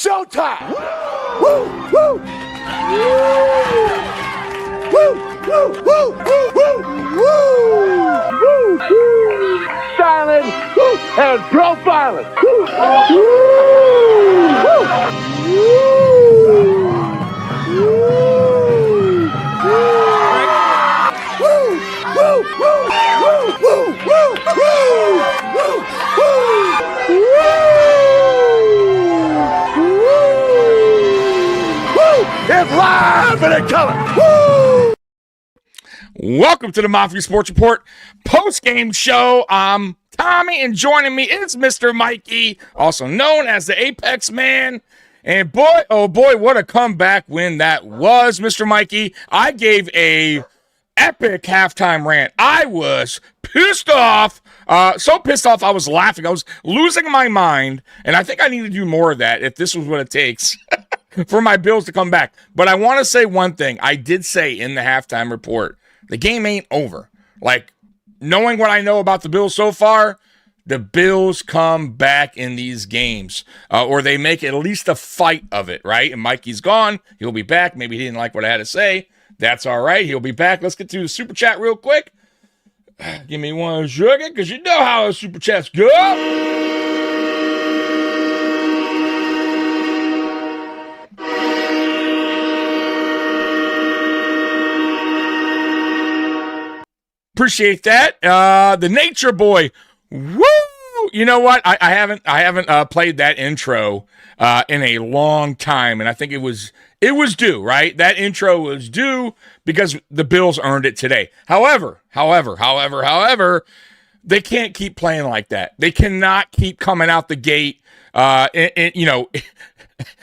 showtime. Woo, woo. Woo, woo, woo, woo, woo, woo, woo. Silent and profiling. Woo, woo, it's live and in color. Woo! Welcome to the Mafia Sports Report post-game show. I'm Tommy, and joining me is Mr. Mikey, also known as the Apex Man. And boy, oh boy, what a comeback win that was, Mr. Mikey. I gave a epic halftime rant. I was pissed off. So pissed off I was laughing. I was losing my mind, and I think I need to do more of that if this was what it takes for my Bills to come back. But I want to say one thing. I did say in the halftime report, the game ain't over. Like, knowing what I know about the Bills so far, the Bills come back in these games, or they make at least a fight of it, right? And Mikey's gone. He'll be back. Maybe he didn't like what I had to say. That's all right. He'll be back. Let's get to the Super Chat real quick. Give me one second, because you know how a Super Chats go. Appreciate that. The Nature Boy. Woo! You know what? I haven't played that intro in a long time, and I think it was due, right? That intro was due because the Bills earned it today. However, they can't keep playing like that. They cannot keep coming out the gate,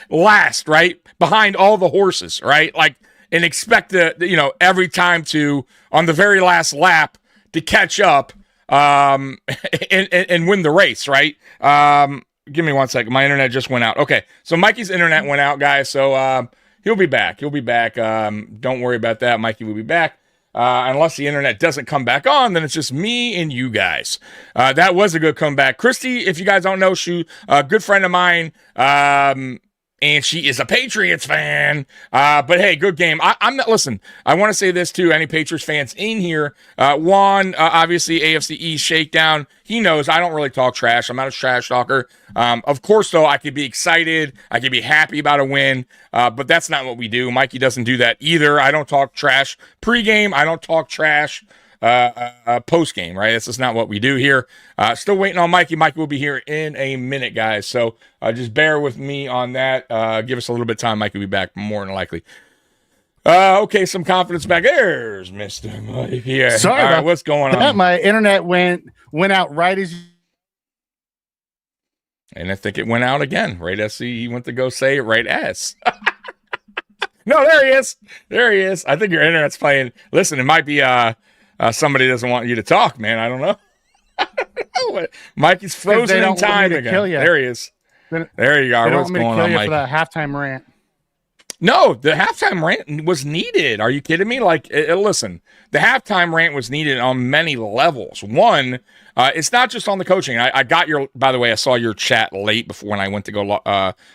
last, right? Behind all the horses, right? Like, and expect every time to, on the very last lap, to catch up and win the race, right? Give me one second. My internet just went out. Okay, so Mikey's internet went out, guys, so he'll be back. Don't worry about that. Mikey will be back. Unless the internet doesn't come back on, then it's just me and you guys. That was a good comeback. Christy, if you guys don't know, she a good friend of mine, and she is a Patriots fan. But hey, good game. I'm not, listen, I want to say this too, any Patriots fans in here. Juan, obviously AFC East shakedown. He knows I don't really talk trash. I'm not a trash talker. Of course, though, I could be excited. I could be happy about a win. But that's not what we do. Mikey doesn't do that either. I don't talk trash pregame. I don't talk trash post-game, right? That's just not what we do here. Still waiting on Mikey. Mikey will be here in a minute, guys. So just bear with me on that. Give us a little bit of time. Mikey will be back more than likely. Okay, some confidence back. There's Mr. Mike here. Sorry about what's going on? My internet went out right as you... And I think it went out again, right as he went to go say it right as. No, there he is. There he is. I think your internet's playing. Listen, it might be somebody doesn't want you to talk, man. I don't know. Mikey's frozen in time again. There he is. There you are. What's going on, Mike? For that halftime rant. No, the halftime rant was needed. Are you kidding me? Like, listen, the halftime rant was needed on many levels. One, it's not just on the coaching. I got your, by the way, I saw your chat late before when I went to go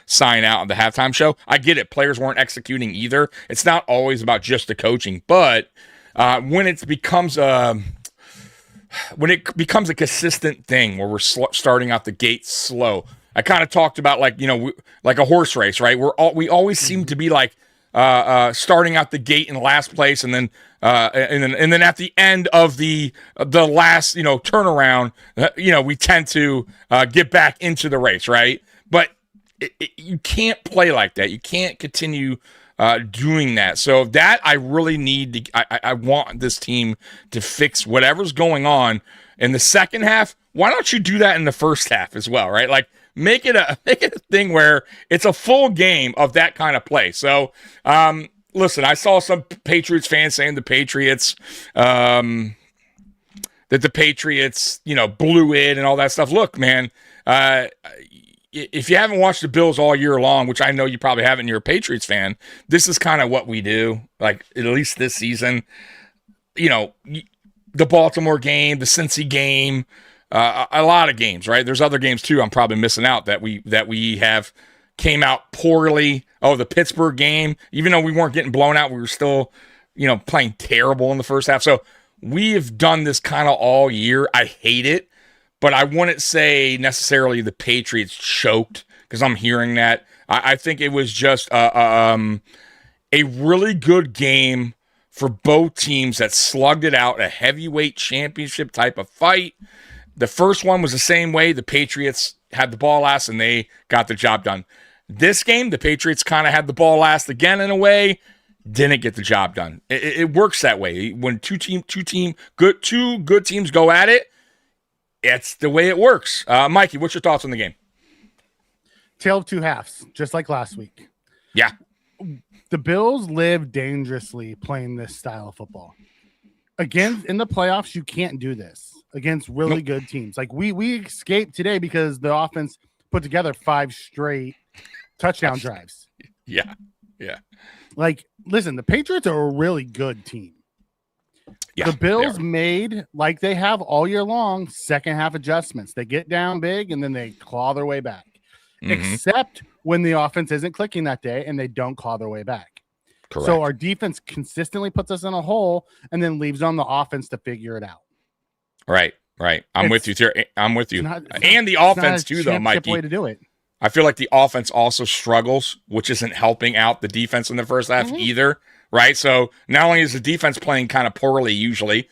sign out on the halftime show. I get it. Players weren't executing either. It's not always about just the coaching, but when it becomes a consistent thing where we're starting out the gate slow. I kind of talked about like a horse race, right? We always seem to be like starting out the gate in last place, and then at the end of the last turnaround, we tend to get back into the race, right? But you can't play like that. You can't continue doing that. So that I really need to. I want this team to fix whatever's going on in the second half. Why don't you do that in the first half as well, right? Like. Make it a thing where it's a full game of that kind of play. So, listen, I saw some Patriots fans saying the Patriots, that the Patriots, blew it and all that stuff. Look, man, if you haven't watched the Bills all year long, which I know you probably haven't, you're a Patriots fan, this is kind of what we do, like at least this season. The Baltimore game, the Cincy game, a lot of games, right? There's other games too I'm probably missing out that we have came out poorly. Oh, the Pittsburgh game, even though we weren't getting blown out, we were still, playing terrible in the first half. So we have done this kind of all year. I hate it, but I wouldn't say necessarily the Patriots choked because I'm hearing that. I think it was just a really good game for both teams that slugged it out, a heavyweight championship type of fight. The first one was the same way. The Patriots had the ball last, and they got the job done. This game, the Patriots kind of had the ball last again in a way, didn't get the job done. It works that way. When two good teams go at it, it's the way it works. Mikey, what's your thoughts on the game? Tale of two halves, just like last week. Yeah. The Bills live dangerously playing this style of football. Again, in the playoffs, you can't do this against really good teams. Like we escaped today because the offense put together 5 straight touchdown drives. Yeah. Like, listen, the Patriots are a really good team. Yeah, the Bills made, like they have all year long, second half adjustments. They get down big and then they claw their way back. Except when the offense isn't clicking that day and they don't claw their way back. Correct. So our defense consistently puts us in a hole and then leaves on the offense to figure it out. Right. I'm with you. And the offense too, though, Mikey. Way to do it. I feel like the offense also struggles, which isn't helping out the defense in the first half either. Right. So not only is the defense playing kind of poorly usually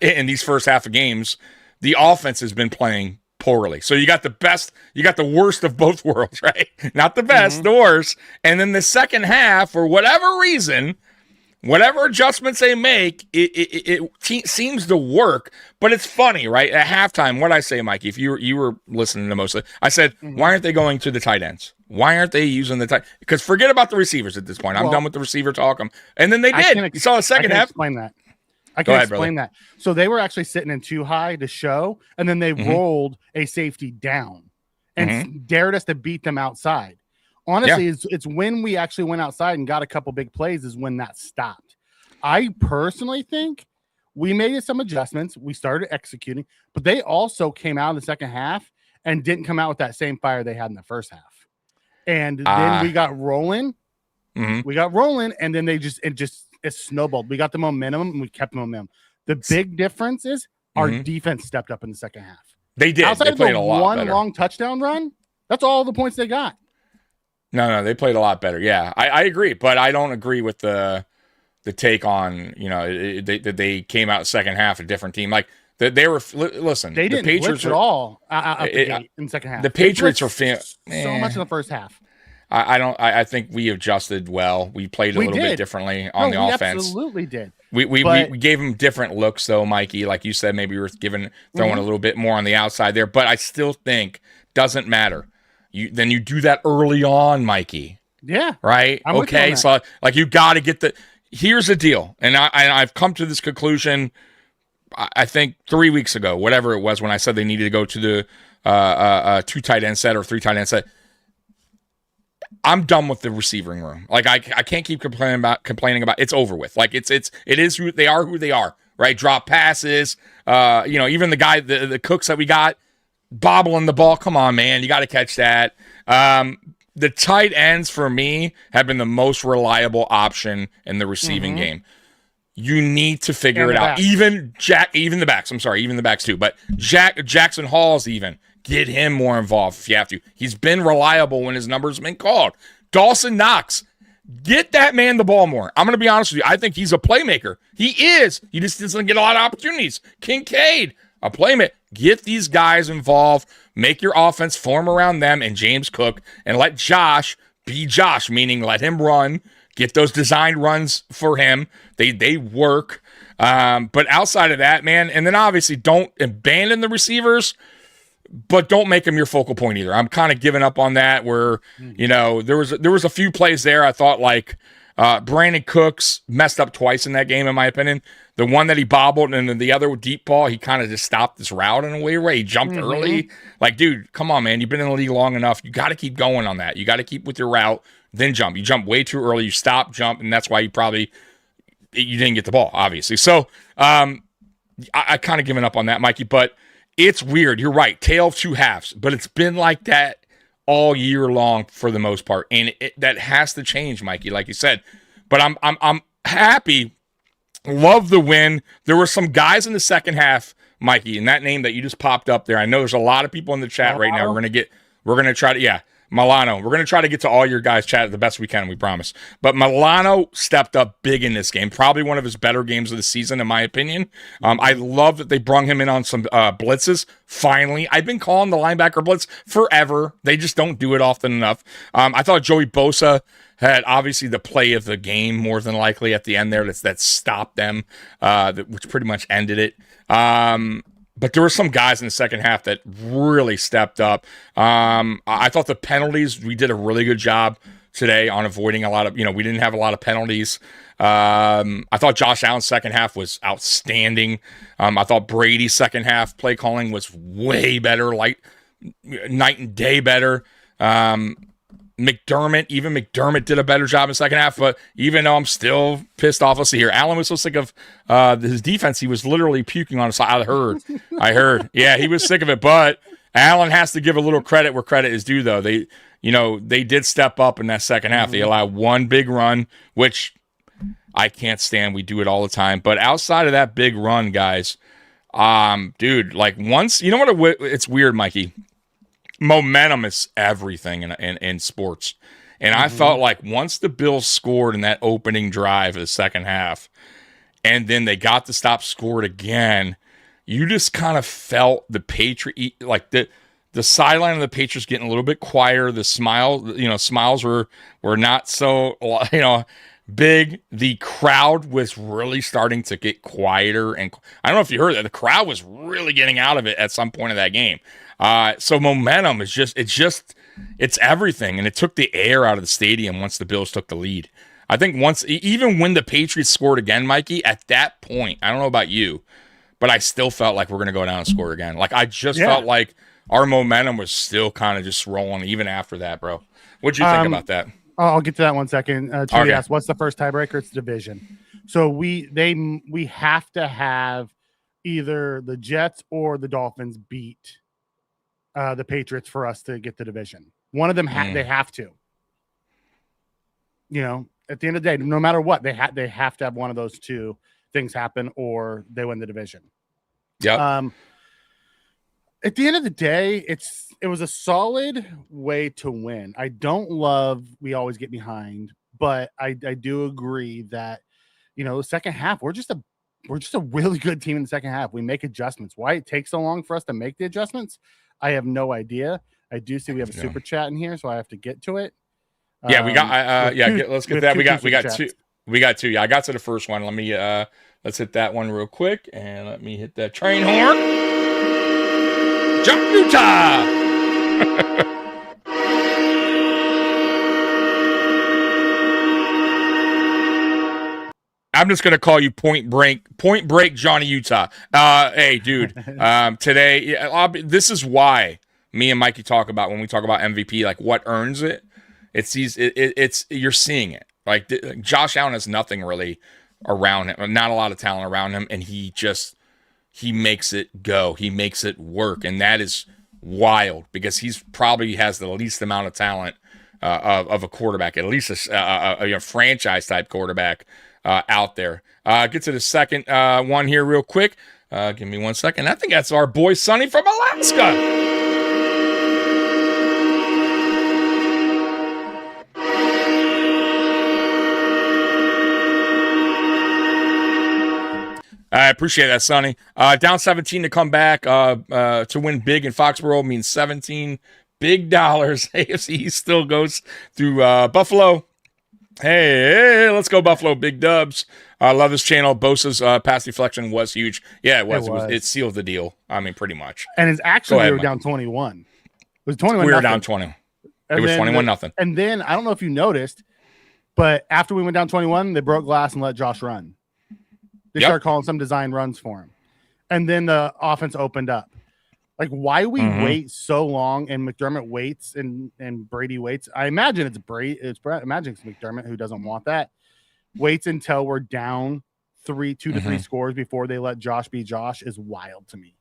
in these first half of games, the offense has been playing poorly. So you got the worst of both worlds, right? Not the best, the worst. And then the second half, for whatever reason, whatever adjustments they make, it seems to work. But it's funny, right? At halftime, what I say, Mikey, if you were listening to most of it, I said, why aren't they going to the tight ends? Why aren't they using the tight? Because forget about the receivers at this point. I'm done with the receiver talk. And then they did. You saw the second half. Explain that. I can explain that. So they were actually sitting in too high to show, and then they rolled a safety down and dared us to beat them outside. Honestly, it's when we actually went outside and got a couple big plays is when that stopped. I personally think we made some adjustments. We started executing, but they also came out in the second half and didn't come out with that same fire they had in the first half. And then we got rolling. We got rolling, and then it snowballed. We got the momentum, and we kept the momentum. The big difference is our defense stepped up in the second half. They did. Outside they played of a lot one better. long touchdown run, that's all the points they got. No, they played a lot better. Yeah, I agree, but I don't agree with the take on they came out second half a different team. Like they were. Listen, they didn't the Patriots blitz at all out the gate in the second half. The Patriots are so much in the first half. I think we adjusted well. We played a little bit differently on the offense. Absolutely did. We gave them different looks though, Mikey. Like you said, maybe we were throwing a little bit more on the outside there, but I still think doesn't matter. Then you do that early on, Mikey. Yeah. Right. Okay. So like you got to get here's the deal. And I've come to this conclusion, I think 3 weeks ago, whatever it was, when I said they needed to go to the 2 tight end set or 3 tight end set. I'm done with the receiving room. Like I can't keep complaining about it's over with. Like it is who they are, right? Drop passes, even the guy, the Cooks that we got bobbling the ball. Come on, man. You got to catch that. The tight ends for me have been the most reliable option in the receiving game. You need to figure it out. Even the backs. I'm sorry, even the backs too. But Jackson Hall's even. Get him more involved if you have to. He's been reliable when his numbers have been called. Dawson Knox, get that man the ball more. I'm going to be honest with you. I think he's a playmaker. He is. He just doesn't get a lot of opportunities. Kincaid, a playmaker. Get these guys involved. Make your offense form around them and James Cook, and let Josh be Josh, meaning let him run. Get those designed runs for him. They work. But outside of that, man, and then obviously don't abandon the receivers, but don't make him your focal point either. I'm kind of giving up on that where, there was a few plays there I thought like Brandon Cooks messed up twice in that game, in my opinion. The one that he bobbled and then the other deep ball, he kind of just stopped this route in a way where he jumped early. Like, dude, come on, man. You've been in the league long enough. You got to keep going on that. You got to keep with your route, then jump. You jump way too early. You stop, jump, and that's why you didn't get the ball, obviously. So I kind of given up on that, Mikey, but it's weird. You're right. Tale of two halves. But it's been like that all year long for the most part, and that has to change, Mikey, like you said. But I'm happy, love the win. There were some guys in the second half, Mikey, and that name that you just popped up there. I know there's a lot of people in the chat right now. We're gonna try to Milano. We're going to try to get to all your guys' chat the best we can, we promise. But Milano stepped up big in this game. Probably one of his better games of the season, in my opinion. I love that they brung him in on some blitzes. Finally, I've been calling the linebacker blitz forever. They just don't do it often enough. I thought Joey Bosa had obviously the play of the game more than likely at the end there that stopped them, which pretty much ended it. But there were some guys in the second half that really stepped up. I thought the penalties, we did a really good job today on avoiding a lot of, we didn't have a lot of penalties. I thought Josh Allen's second half was outstanding. I thought Brady's second half play calling was way better, like night and day better. McDermott did a better job in the second half, but even though I'm still pissed off, let's see here. Allen was so sick of his defense, he was literally puking on his side. I heard. Yeah, he was sick of it, but Allen has to give a little credit where credit is due, though. They did step up in that second half. They allowed one big run, which I can't stand. We do it all the time. But outside of that big run, guys, dude, like once, you know what it's weird, Mikey? Momentum is everything in sports. And I felt like once the Bills scored in that opening drive of the second half, and then they got to stop scored again, you just kind of felt the like the sideline of the Patriots getting a little bit quieter. The smiles were not so, big. The crowd was really starting to get quieter. And I don't know if you heard that. The crowd was really getting out of it at some point of that game. So momentum is it's everything. And it took the air out of the stadium once the Bills took the lead. I think even when the Patriots scored again, Mikey, at that point, I don't know about you, but I still felt like we're going to go down and score again. Like I just felt like our momentum was still kind of just rolling even after that, bro. What'd you think about that? I'll get to that 1 second. Trudy asked, what's the first tiebreaker? It's division. So we have to have either the Jets or the Dolphins beat the Patriots for us to get the division. One of them they have to. At the end of the day, no matter what, they have to have one of those two things happen, or they win the division. Yeah. At the end of the day, it was a solid way to win. I don't love we always get behind, but I do agree that the second half we're just a really good team in the second half. We make adjustments. Why it takes so long for us to make the adjustments, I have no idea. I do see we have a super chat in here, so I have to get to it. Yeah, we got let's get that. We got two. Yeah, I got to the first one. Let me let's hit that one real quick, and let me hit that train horn. Jump Utah. I'm just gonna call you Point Break Johnny Utah. Hey, dude. Today, this is why me and Mikey talk about when we talk about MVP, like what earns it. It's you're seeing it. Like Josh Allen has nothing really around him, not a lot of talent around him, and he makes it go. He makes it work, and that is wild because he's probably has the least amount of talent of a quarterback, at least a franchise type quarterback out there. Get to the second one here real quick. Give me 1 second. I think that's our boy Sonny from Alaska. I appreciate that, Sonny. Down 17 to come back to win big in Foxborough means 17 big dollars. AFC still goes through Buffalo. Hey, let's go Buffalo. Big dubs. I love this channel. Bosa's pass deflection was huge. Yeah, it was. It sealed the deal. I mean, pretty much. And it's actually we were down 21. It was 21. We were down 20. It was 21-0. And then I don't know if you noticed, but after we went down 21, they broke glass and let Josh run. They started calling some design runs for him. And then the offense opened up. Like, why we wait so long and McDermott waits and Brady waits? I imagine it's Brady. I imagine it's McDermott who doesn't want that. Waits until we're down 2 to 3 scores before they let Josh be Josh is wild to me.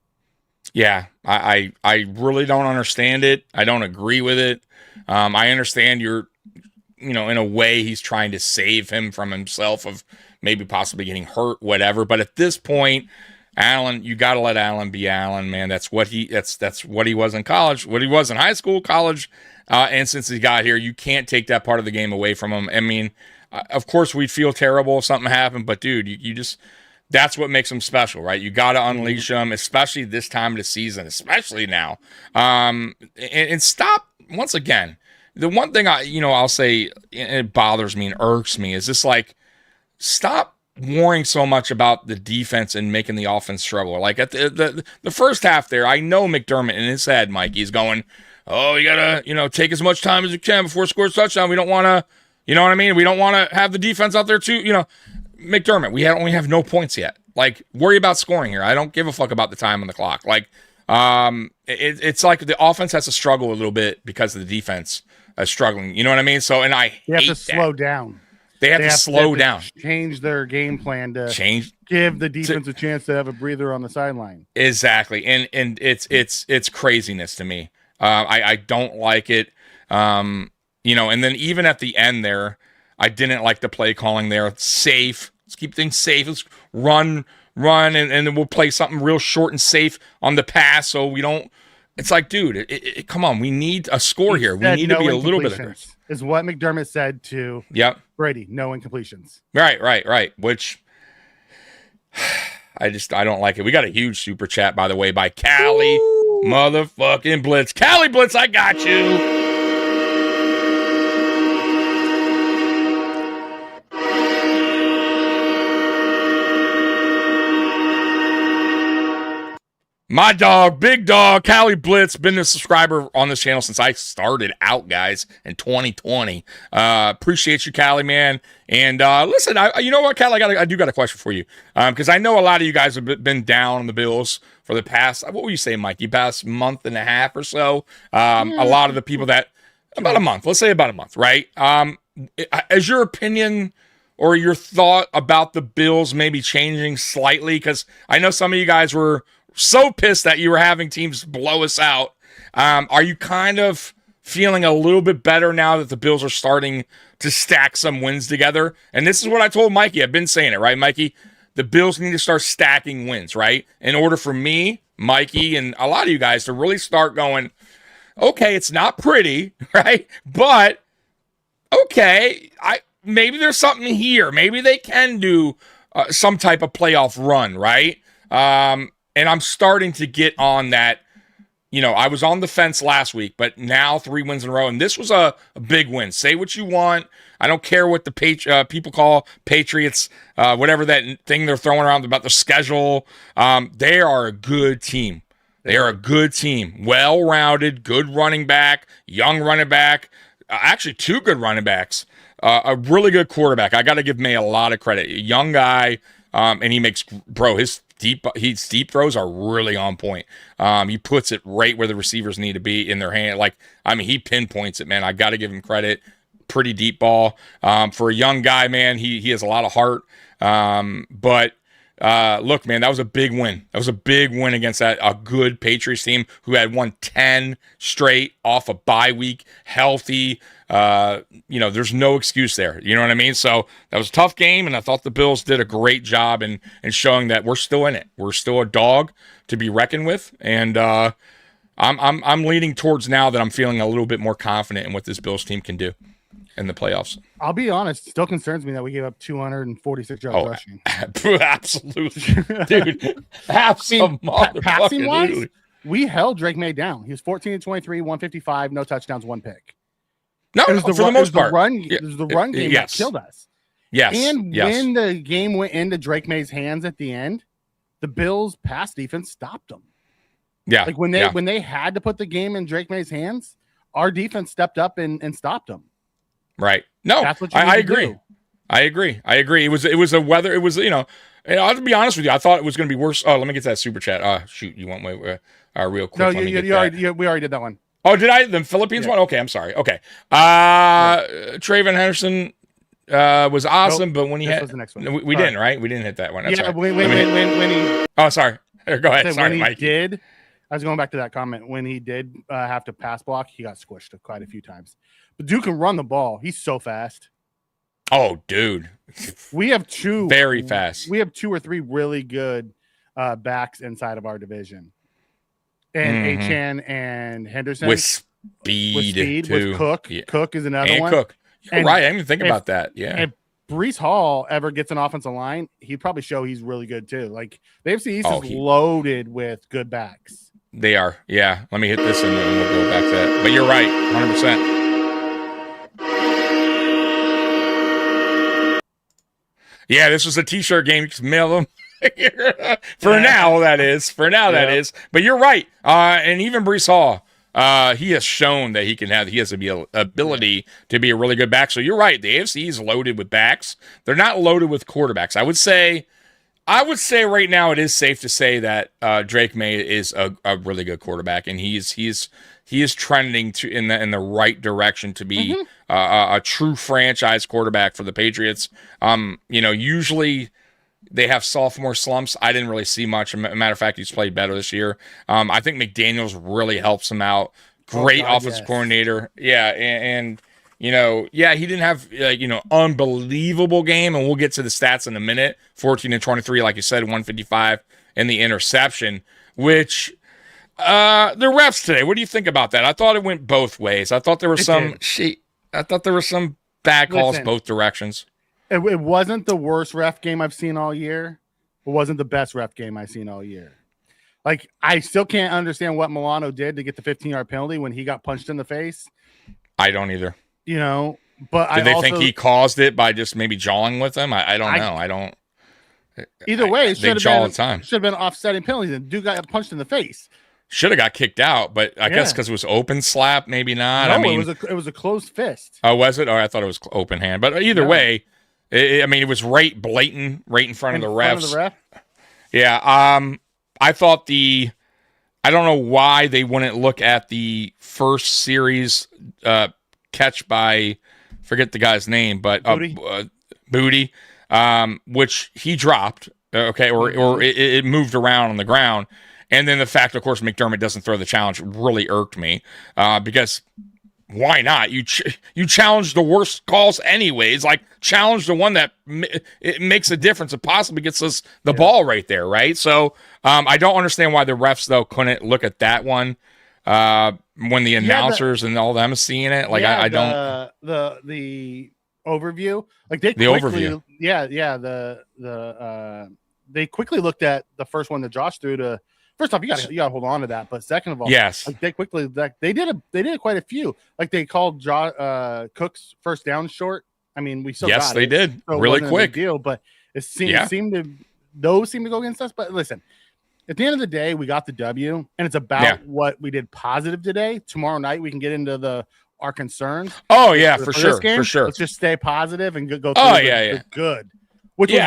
Yeah, I really don't understand it. I don't agree with it. I understand in a way he's trying to save him from himself of maybe possibly getting hurt, whatever. But at this point, Allen, you got to let Allen be Allen, man. That's what he was in college, what he was in high school, college, and since he got here, you can't take that part of the game away from him. I mean, of course, we'd feel terrible if something happened, but dude, you just that's what makes him special, right? You got to unleash him, especially this time of the season, especially now, and stop once again. The one thing I'll say it bothers me and irks me is just like stop worrying so much about the defense and making the offense struggle. Like at the first half there, I know McDermott in his head, Mike, he's going, oh, you gotta take as much time as you can before it scores a touchdown. We don't want to, you know what I mean? We don't want to have the defense out there too. McDermott, we only have no points yet. Like, worry about scoring here. I don't give a fuck about the time on the clock. Like, it's like the offense has to struggle a little bit because of the defense struggling. You know what I mean? So, and they have to slow down. They have to slow down. Change their game plan to give the defense a chance to have a breather on the sideline. Exactly, and it's craziness to me. I don't like it. And then even at the end there, I didn't like the play calling there. Safe. Let's keep things safe. Let's run, and then we'll play something real short and safe on the pass so we don't. It's like, dude, come on. We need a score here. We need to be a little bit aggressive. Is what McDermott said to Brady. No incompletions. Right. Which I don't like it. We got a huge super chat, by the way, by Cali motherfucking Blitz. Cali Blitz, I got you. My dog, big dog, Cali Blitz, been a subscriber on this channel since I started out, guys, in 2020. Appreciate you, Cali, man. And listen, you know what, Cali, I do got a question for you. Because I know a lot of you guys have been down on the Bills for the past, what would you say, Mike? You past month and a half or so. A lot of the people that, about a month, let's say about a month, right? Is your opinion or your thought about the Bills maybe changing slightly? Because I know some of you guys were so pissed that you were having teams blow us out. Are you kind of feeling a little bit better now that the Bills are starting to stack some wins together? And this is what I told Mikey. I've been saying it, right, Mikey? The Bills need to start stacking wins, right? In order for me, Mikey, and a lot of you guys to really start going, okay, it's not pretty, right? But, okay, maybe there's something here. Maybe they can do some type of playoff run, right? And I'm starting to get on that. I was on the fence last week, but now 3 wins in a row. And this was a big win. Say what you want. I don't care what the people call Patriots, whatever that thing they're throwing around about the schedule. They are a good team. They are a good team. Well-rounded, good running back, young running back. Actually, 2 good running backs. A really good quarterback. I got to give May a lot of credit. A young guy, and he makes, his deep throws are really on point. He puts it right where the receivers need to be in their hand. He pinpoints it, man. I got to give him credit. Pretty deep ball. For a young guy, man, he has a lot of heart. But look, man, that was a big win. That was a big win against a good Patriots team who had won 10 straight off a bye week, healthy. There's no excuse there. You know what I mean? So that was a tough game, and I thought the Bills did a great job in showing that we're still in it. We're still a dog to be reckoned with, and I'm leaning towards now that I'm feeling a little bit more confident in what this Bills team can do in the playoffs. I'll be honest, it still concerns me that we gave up 246 yards rushing. Absolutely, dude. Passing wise, we held Drake May down. He was 14-23, 155, no touchdowns, 1 pick. No, for the most part. It was the run game that killed us. Yes. And when the game went into Drake May's hands at the end, the Bills' pass defense stopped them. Yeah. Like when they had to put the game in Drake May's hands, our defense stepped up and stopped them. Right. No, I agree. I agree. It was a weather. It was, and I'll be honest with you. I thought it was going to be worse. Oh, let me get to that super chat. Shoot. You want real quick? No, we already did that one. Oh, did I? The Philippines one? Okay, I'm sorry. Okay. Trayvon Henderson was awesome, but when he had... was the next one. We didn't, right? We didn't hit that one. That's right. When he... Oh, sorry. Go ahead. Sorry, when he Mike. did, I was going back to that comment. When he did have to pass block, he got squished quite a few times. But Duke can run the ball. He's so fast. Oh, dude. We have two. Very fast. We have 2 or 3 really good backs inside of our division. And Achan and Henderson. With speed, too. With Cook. Yeah. Cook is another one. Cook. You're right. I didn't even think about that. Yeah. If Breece Hall ever gets an offensive line, he'd probably show he's really good, too. Like, the AFC East is loaded with good backs. They are. Yeah. Let me hit this and then we'll go back to that. But you're right. 100%. Yeah, this was a T-shirt game. You just mail them. For now, that is. That is. But you're right. And even Breece Hall, he has shown that he has the ability to be a really good back. So you're right. The AFC is loaded with backs. They're not loaded with quarterbacks. I would say right now it is safe to say that Drake May is a really good quarterback, and he is trending in the right direction to be a true franchise quarterback for the Patriots. Usually they have sophomore slumps. I didn't really see much. As a matter of fact, he's played better this year. I think McDaniels really helps him out. Great offensive coordinator. Yeah, and he didn't have unbelievable game, and we'll get to the stats in a minute. 14 and 23, like you said, 155 and the interception, which the refs today. What do you think about that? I thought it went both ways. I thought there was some bad calls both directions. It wasn't the worst ref game I've seen all year. It wasn't the best ref game I've seen all year. Like, I still can't understand what Milano did to get the 15-yard penalty when he got punched in the face. I don't either. But did they think he caused it by just maybe jawing with him? I don't know. I don't. Either way, it should have been offsetting penalties, and dude got punched in the face. Should have got kicked out, but I guess because it was open slap, maybe not. No, it was a closed fist. Oh, was it? Oh, I thought it was open hand. But either way, it was right in front of the refs. Yeah. I thought I don't know why they wouldn't look at the first series catch by, forget the guy's name, but Booty, which he dropped. Okay, or it moved around on the ground. And then the fact, of course, McDermott doesn't throw the challenge really irked me because why not? You challenge the worst calls anyways. Like, challenge the one that it makes a difference. It possibly gets us the ball right there, right? So I don't understand why the refs, though, couldn't look at that one when the announcers and all them seeing it. Like, I don't. The overview. Like, they overview. They quickly looked at the first one that Josh threw to. First off, you got to hold on to that. But second of all, yes, like, they did quite a few. Like, they called Cook's first down short. I mean, we still got they it. did So really it wasn't quick. a big deal, but those seem to go against us. But listen, at the end of the day, we got the W, and it's about what we did positive today. Tomorrow night, we can get into our concerns. Oh yeah, for sure. Let's just stay positive and go. Good. Which was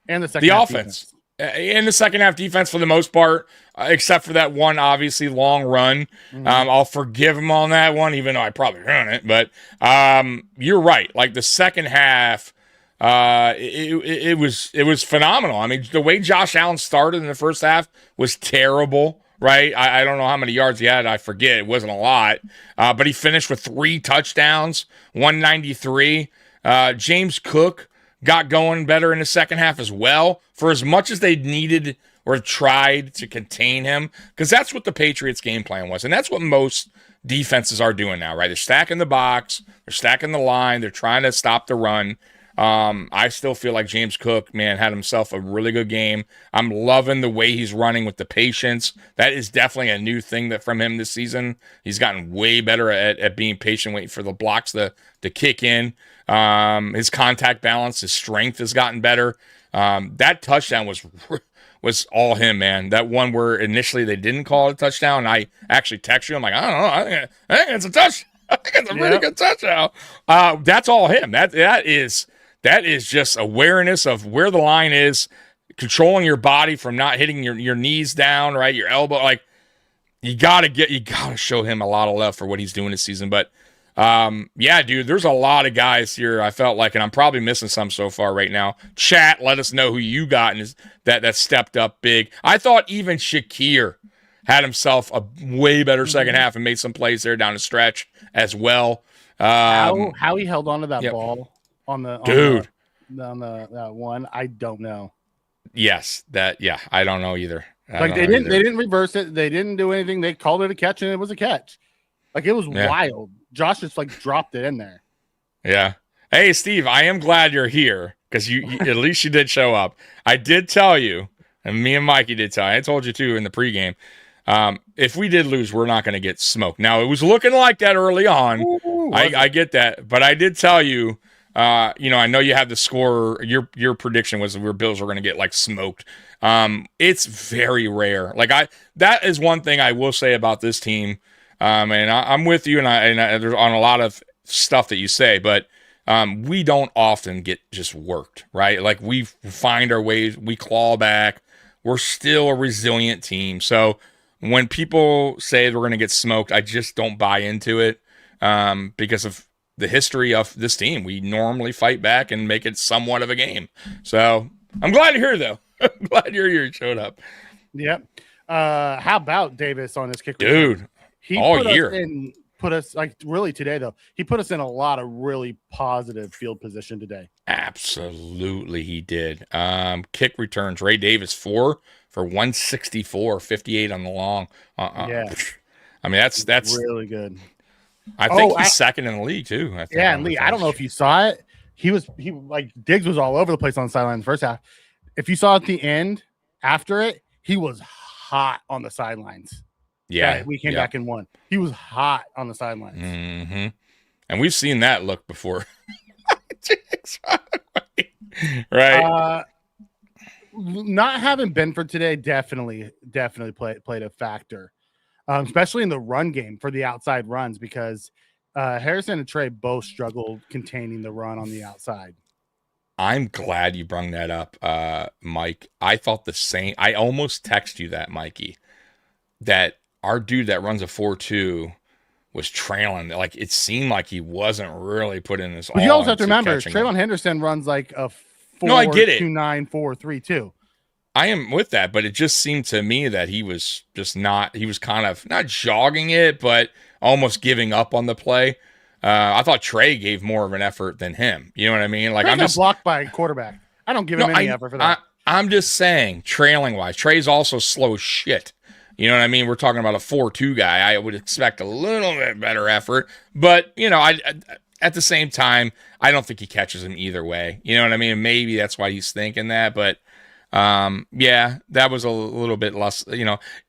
and the second offense. In the second half defense, for the most part, except for that one obviously long run, I'll forgive him on that one, even though I probably ruined it. But you're right. Like, the second half, it was phenomenal. I mean, the way Josh Allen started in the first half was terrible. Right? I don't know how many yards he had. I forget. It wasn't a lot. But he finished with 3 touchdowns, 193. James Cook got going better in the second half as well, for as much as they needed or tried to contain him, because that's what the Patriots' game plan was, and that's what most defenses are doing now, right? They're stacking the box, they're stacking the line, they're trying to stop the run. I still feel like James Cook, man, had himself a really good game. I'm loving the way he's running with the patience. That is definitely a new thing from him this season. He's gotten way better at being patient, waiting for the blocks to kick in. His contact balance, his strength has gotten better. That touchdown was all him, man. That one where initially they didn't call it a touchdown, I actually texted you. I'm like, I don't know. I think it's a touchdown. I think it's a pretty good touchdown. That's all him. That is just awareness of where the line is, controlling your body from not hitting your knees down, right? Your elbow. Like, you gotta show him a lot of love for what he's doing this season. But dude, there's a lot of guys here, I felt like, and I'm probably missing some so far right now. Chat, let us know who you got and that stepped up big. I thought even Shakir had himself a way better second half and made some plays there down the stretch as well. How he held on to that ball on the that one, I don't know. Yes, I don't know either. They didn't reverse it. They didn't do anything. They called it a catch, and it was a catch. Like, it was wild. Josh just like dropped it in there. Yeah. Hey, Steve, I am glad you're here because you at least you did show up. I did tell you, and me and Mikey did tell you. I told you too in the pregame. If we did lose, we're not going to get smoked. Now, it was looking like that early on. I get that, but I did tell you. I know you had the score. Your prediction was the Bills were going to get like smoked. It's very rare. Like that is one thing I will say about this team. And I'm with you, and there's on a lot of stuff that you say, but we don't often get just worked, right? Like, we find our ways, we claw back. We're still a resilient team. So when people say we're going to get smoked, I just don't buy into it because of the history of this team. We normally fight back and make it somewhat of a game. So I'm glad you're here, though. I'm glad you're here. You showed up. Yep. How about Davis on this kick? Dude, he all put year. Put us, like, really today, though. He put us in a lot of really positive field position today. Absolutely, he did. Kick returns. Ray Davis, 4 for 164, 58 on the long. Yeah. I mean, that's really good. I think he's second in the league too. And Lee, I don't know if you saw it. He like, Diggs was all over the place on the sideline in the first half. If you saw at the end after it, he was hot on the sidelines. Yeah, we came back and won. He was hot on the sidelines. Mm-hmm. And we've seen that look before. Right. Not having Benford today definitely played a factor, especially in the run game for the outside runs, because Harrison and Trey both struggled containing the run on the outside. I'm glad you brung that up, Mike. I thought the same. I almost texted you that, Mikey, that our dude that runs a 4.2 was trailing. Like, it seemed like he wasn't really putting his all. But you also have to remember, Traylon Henderson runs like a 4.29 4.32. I am with that, but it just seemed to me that he was just not. He was kind of not jogging it, but almost giving up on the play. I thought Trey gave more of an effort than him. You know what I mean? Like, I'm just blocked by a quarterback. I don't give him any effort for that. I'm just saying, trailing wise, Trey's also slow as shit. You know what I mean? We're talking about a 4.2 guy. I would expect a little bit better effort, but I at the same time, I don't think he catches him either way. You know what I mean? Maybe that's why he's thinking that, but that was a little bit less.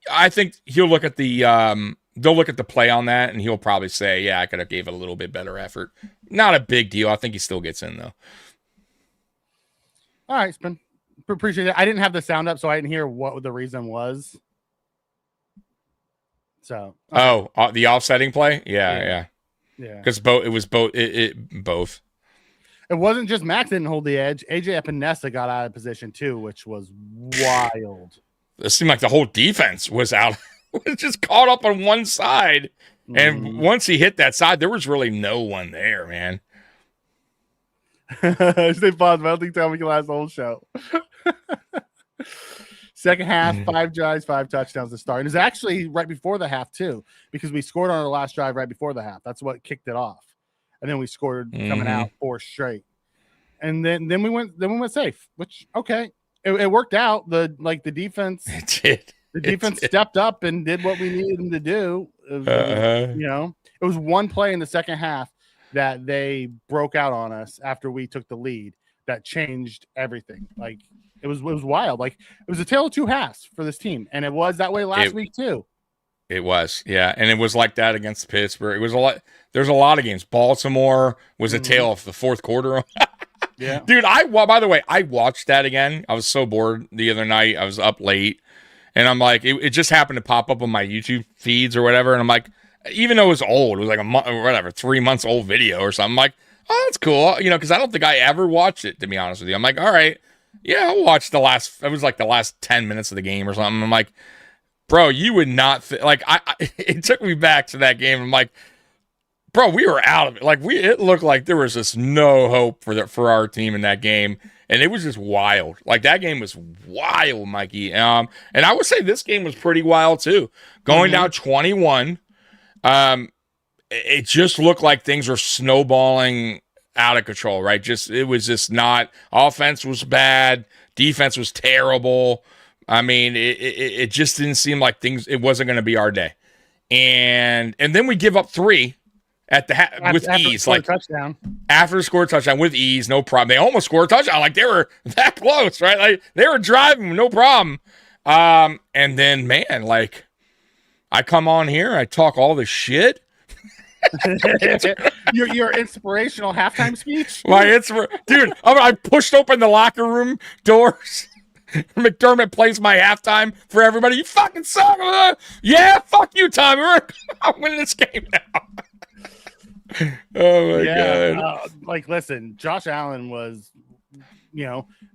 I think he'll look at the they'll look at the play on that, and he'll probably say, "Yeah, I could have gave it a little bit better effort." Not a big deal. I think he still gets in though. All right, Spin. Appreciate it. I didn't have the sound up, so I didn't hear what the reason was. So, the offsetting play, yeah. Because it was both. Both. It wasn't just Max didn't hold the edge. AJ Epinesa got out of position too, which was wild. It seemed like the whole defense was out, was just caught up on one side, and once he hit that side, there was really no one there, man. Stay positive. I don't think we can last the whole show. Second half, 5 drives, 5 touchdowns to start. And it was actually right before the half, too, because we scored on our last drive right before the half. That's what kicked it off. And then we scored coming out 4 straight. And then we went safe, which, okay. It worked out. The defense it did. The defense stepped up and did what we needed them to do. It was one play in the second half that they broke out on us after we took the lead that changed everything. Like, it was wild. Like, it was a tale of two halves for this team, and it was that way last week too. It was, yeah, and it was like that against Pittsburgh. It was a lot. There's a lot of games. Baltimore was a tale of the fourth quarter. Yeah, dude. By the way, I watched that again. I was so bored the other night. I was up late, and I'm like, it just happened to pop up on my YouTube feeds or whatever, and I'm like, even though it was old, it was like a month or whatever, 3 months old video or something. I'm like, oh, that's cool, because I don't think I ever watched it, to be honest with you. I'm like, all right. Yeah, I watched it was like the last 10 minutes of the game or something. I'm like, bro, you would not it took me back to that game. I'm like, bro, we were out of it. Like it looked like there was just no hope for our team in that game, and it was just wild. Like that game was wild, Mikey. And I would say this game was pretty wild too. Going down 21, it just looked like things were snowballing out of control. Right? It was just not. Offense was bad. Defense was terrible. I mean, it just didn't seem like it wasn't going to be our day. And then we give up 3 at the with ease, like touchdown. After scored touchdown with ease, no problem. They almost scored a touchdown, like they were that close, right? Like they were driving, no problem. And then, man, like I come on here, I talk all this shit. your inspirational halftime speech. Dude, I pushed open the locker room doors. McDermott plays my halftime for everybody. You fucking suck. Yeah, fuck you, Tommy. I'm winning this game now. Oh my god! Like, listen, Josh Allen was,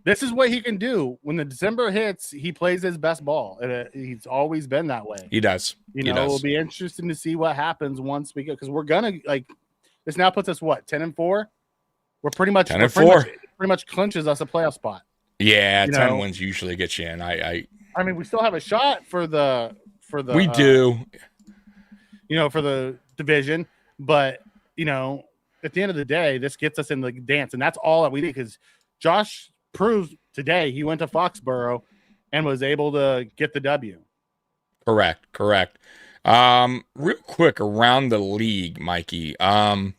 this is what he can do when the December hits. He plays his best ball. He's always been that way. He does. It'll be interesting to see what happens once we go, because we're gonna this now puts us 10-4. We're pretty much 10-4. Pretty much clinches us a playoff spot. Yeah, 10 wins usually get you in. I mean, we still have a shot for the we do. For the division, but at the end of the day, this gets us in the dance, and that's all that we need, because Josh proved today he went to Foxborough and was able to get the W. Correct. Real quick around the league, Mikey. I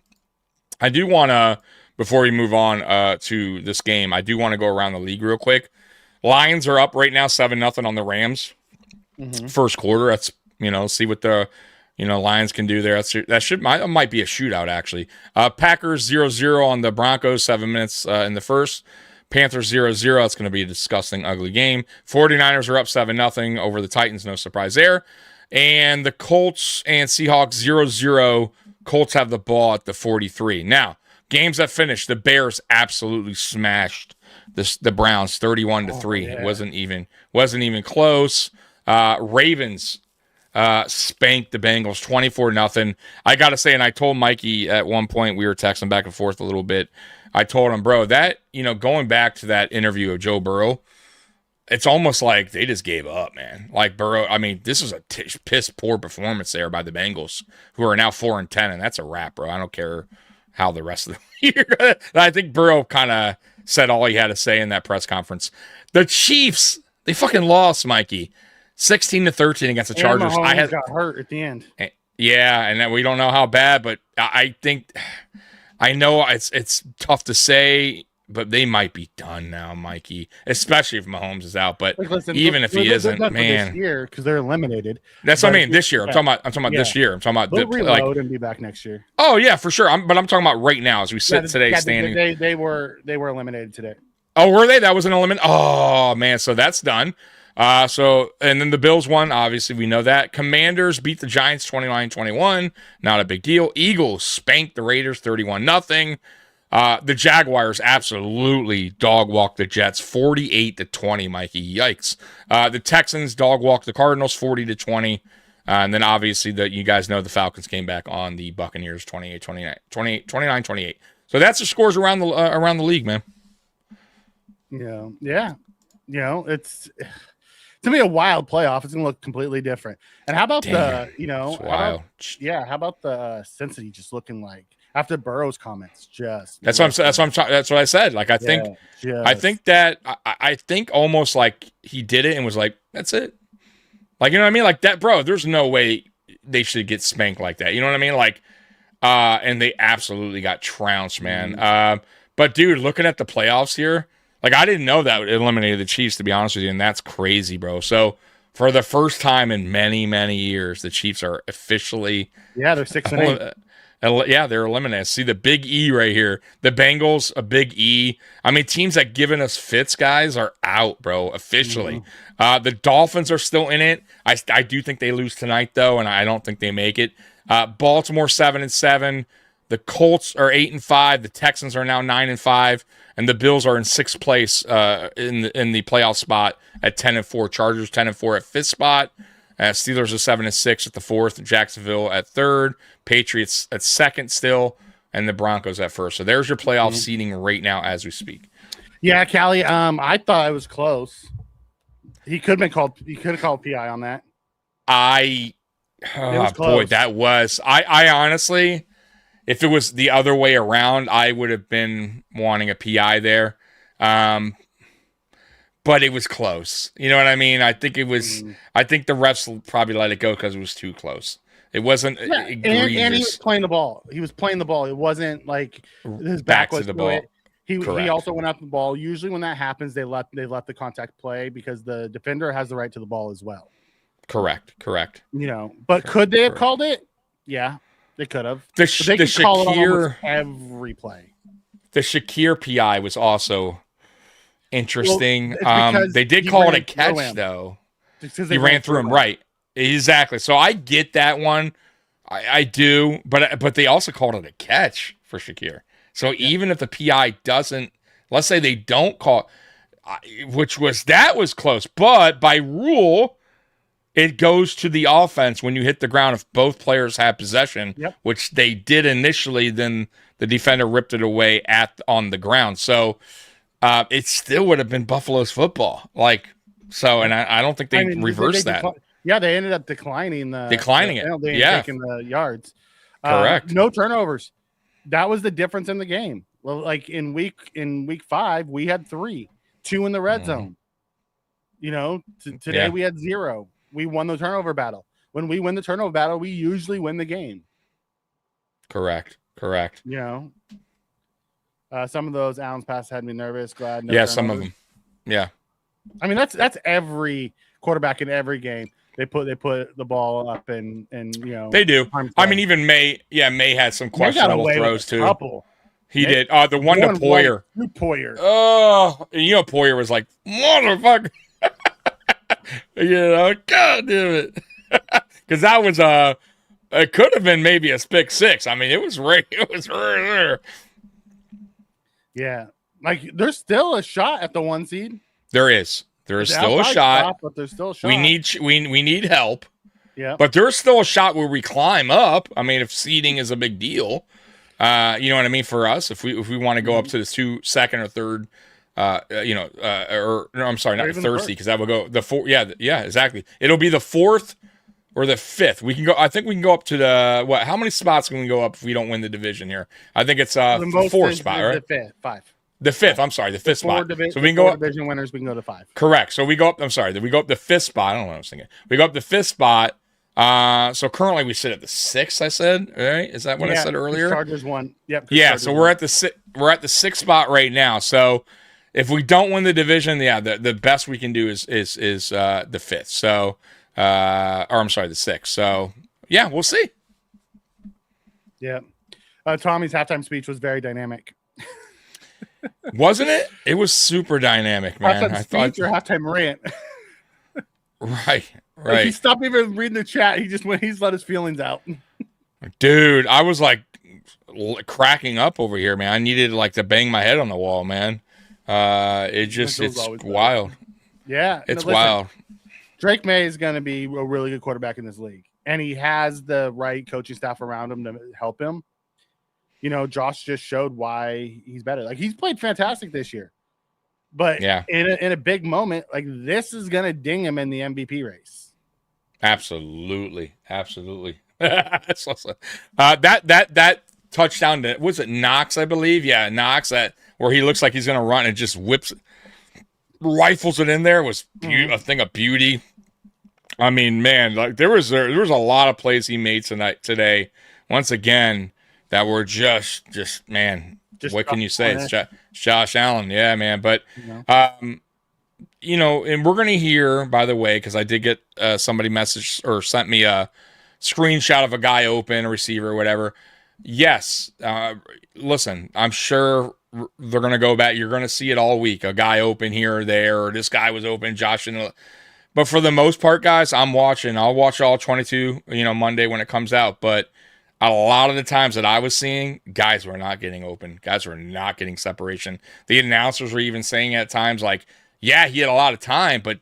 do want to, before we move on to this game, I do want to go around the league real quick. Lions are up right now 7-0 on the Rams. First quarter. That's see what the Lions can do there. That might be a shootout, actually. Packers 0-0 on the Broncos, 7 minutes in the first. Panthers 0-0. It's going to be a disgusting, ugly game. 49ers are up 7-0 over the Titans. No surprise there. And the Colts and Seahawks 0-0. Colts have the ball at the 43. Now, games that finished, the Bears absolutely smashed the Browns 31-3. Yeah. It wasn't even close. Ravens spanked the Bengals 24-0. I gotta say, and I told Mikey at one point, we were texting back and forth a little bit. I told him, bro, that going back to that interview of Joe Burrow, it's almost like they just gave up, man. Like Burrow, I mean, this was a piss poor performance there by the Bengals, who are now 4-10, and that's a wrap, bro. I don't care how the rest of the year. I think Burrow kind of said all he had to say in that press conference. The Chiefs, they fucking lost, Mikey. 16-13 against the Chargers. I got hurt at the end. Yeah, and we don't know how bad, but I know it's tough to say, but they might be done now, Mikey. Especially if Mahomes is out. But even if he isn't, man, this year, because they're eliminated. That's what I mean. This year, I'm talking about this year. I'm talking about they'll reload and be back next year. Oh yeah, for sure. But I'm talking about right now as we sit today, standing. They were eliminated today. Oh, were they? That was an elimination. Oh man, so that's done. And then the Bills won. Obviously, we know that. Commanders beat the Giants 29-21. Not a big deal. Eagles spanked the Raiders 31-0. The Jaguars absolutely dog walked the Jets 48-20, Mikey. Yikes. The Texans dog walked the Cardinals 40-20. And then obviously you guys know the Falcons came back on the Buccaneers 29-28. So that's the scores around the league, man. Yeah. It's to me a wild playoff. It's gonna look completely different. And how about how about the Cincinnati just looking like after Burrow's comments? That's what I said. Like I think almost like he did it and was like, that's it. Like, you know what I mean? Like that, bro. There's no way they should get spanked like that. You know what I mean? Like, and they absolutely got trounced, man. But dude, looking at the playoffs here. Like, I didn't know that it eliminated the Chiefs, to be honest with you, and that's crazy, bro. So, for the first time in many, many years, the Chiefs are officially... Yeah, they're 6-8. Yeah, they're eliminated. See the big E right here. The Bengals, a big E. I mean, teams that giving us fits, guys, are out, bro, officially. The Dolphins are still in it. I do think they lose tonight, though, and I don't think they make it. Baltimore 7-7. The Colts are 8-5. The Texans are now 9-5. And the Bills are in sixth place in the playoff spot at 10-4. Chargers 10-4 at fifth spot. Steelers are 7-6 at the 4th. Jacksonville at 3rd. Patriots at 2nd still. And the Broncos at 1st. So there's your playoff seeding right now as we speak. Yeah, Callie. I thought it was close. He could have called PI on that. Boy, that was. I honestly, if it was the other way around, I would have been wanting a PI there. But it was close. You know what I mean? I think it was. I think the refs probably let it go because it was too close. It wasn't egregious. And he was playing the ball. It wasn't like his back was to the ball. He also went up the ball. Usually when that happens, they let the contact play because the defender has the right to the ball as well. Correct. But could they have called it? Yeah, they could have. They could call it on almost every play. The Shakir PI was also interesting. They did call it a catch though. He ran through him, right? Exactly. So I get that one. I do, but they also called it a catch for Shakir. So even if the PI doesn't, let's say they don't call, that was close. But by rule, it goes to the offense when you hit the ground if both players have possession, which they did initially. Then the defender ripped it away on the ground. So it still would have been Buffalo's football. And I don't think they reversed that. Yeah, they ended up declining it. Taking the yards. Correct. No turnovers. That was the difference in the game. Well, like in week 5, we had 3, 2 in the red zone. Today we had 0. We won the turnover battle. When we win the turnover battle, we usually win the game. Correct. Some of those Allen's passes had me nervous. Glad. Some of them. Yeah. I mean, that's every quarterback in every game. They put the ball up and they do. I mean, even May had some questionable throws too. He did. The one to Poyer. Poyer. Oh, Poyer was like, motherfucker. God damn it. Because that was it could have been maybe a pick 6. I mean, it was right there. Yeah, like there's still a shot at the 1 seed. There is. There's still a shot. But there's still a shot. We need help. Yeah. But there's still a shot where we climb up. I mean, if seeding is a big deal, you know what I mean, for us, if we want to go up to the 2nd or 3rd, I'm sorry, not the 3rd seed, because that would go the 4th. Yeah, exactly. It'll be the 4th or the 5th. We can go. I think we can go up to the what? How many spots can we go up if we don't win the division here? I think it's the 4th spot, right? The 5th. The 5th, I'm sorry, the 5th spot. So we can go up division winners, we can go to 5. Correct. So we go up, we go up the 5th spot. I don't know what I was thinking. We go up the 5th spot. So currently we sit at the 6th, I said, right? Is that what I said earlier? Chargers won. Yep. Yeah, so we're at the 6th spot right now. So if we don't win the division, the best we can do is the 5th. So I'm sorry, the 6th. So yeah, we'll see. Yeah. Tommy's halftime speech was very dynamic. Wasn't it? It was super dynamic, man. Halftime speech or halftime rant. Right. Like he stopped even reading the chat. He's let his feelings out. Dude, I was like cracking up over here, man. I needed to bang my head on the wall, man. It's wild. Yeah. It's wild. Drake May is going to be a really good quarterback in this league, and he has the right coaching staff around him to help him. Josh just showed why he's better. Like, he's played fantastic this year. But in a big moment, like this is going to ding him in the MVP race. Absolutely. That touchdown to, was it Knox, I believe? Yeah, Knox, where he looks like he's going to run and just rifles it in there was a thing of beauty. I mean, man, like there was a lot of plays he made today. Once again, that were just man. What can you say? It's Josh Allen, yeah, man. But and we're gonna hear, by the way, because I did get somebody messaged or sent me a screenshot of a guy open, a receiver, or whatever. Yes, listen, I'm sure they're gonna go back. You're gonna see it all week. A guy open here or there, or this guy was open. Josh, but for the most part, guys, I'm watching. I'll watch all 22, Monday when it comes out, but. A lot of the times that I was seeing, guys were not getting open. Guys were not getting separation. The announcers were even saying at times like, yeah, he had a lot of time, but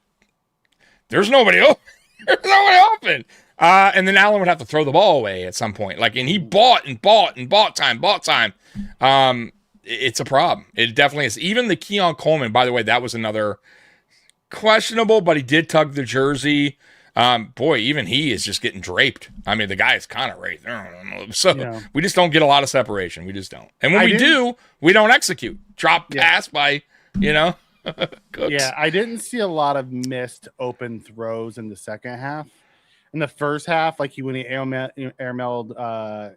there's nobody open. There's no way open. And then Allen would have to throw the ball away at some point. And he bought time. It's a problem. It definitely is. Even the Keon Coleman, by the way, that was another questionable, but he did tug the jersey. Boy, even he is just getting draped. I mean, the guy is kind of right there. So we just don't get a lot of separation. We just don't. And when we do, we don't execute. Drop pass by, Cooks. Yeah, I didn't see a lot of missed open throws in the second half. In the first half, when he airmailed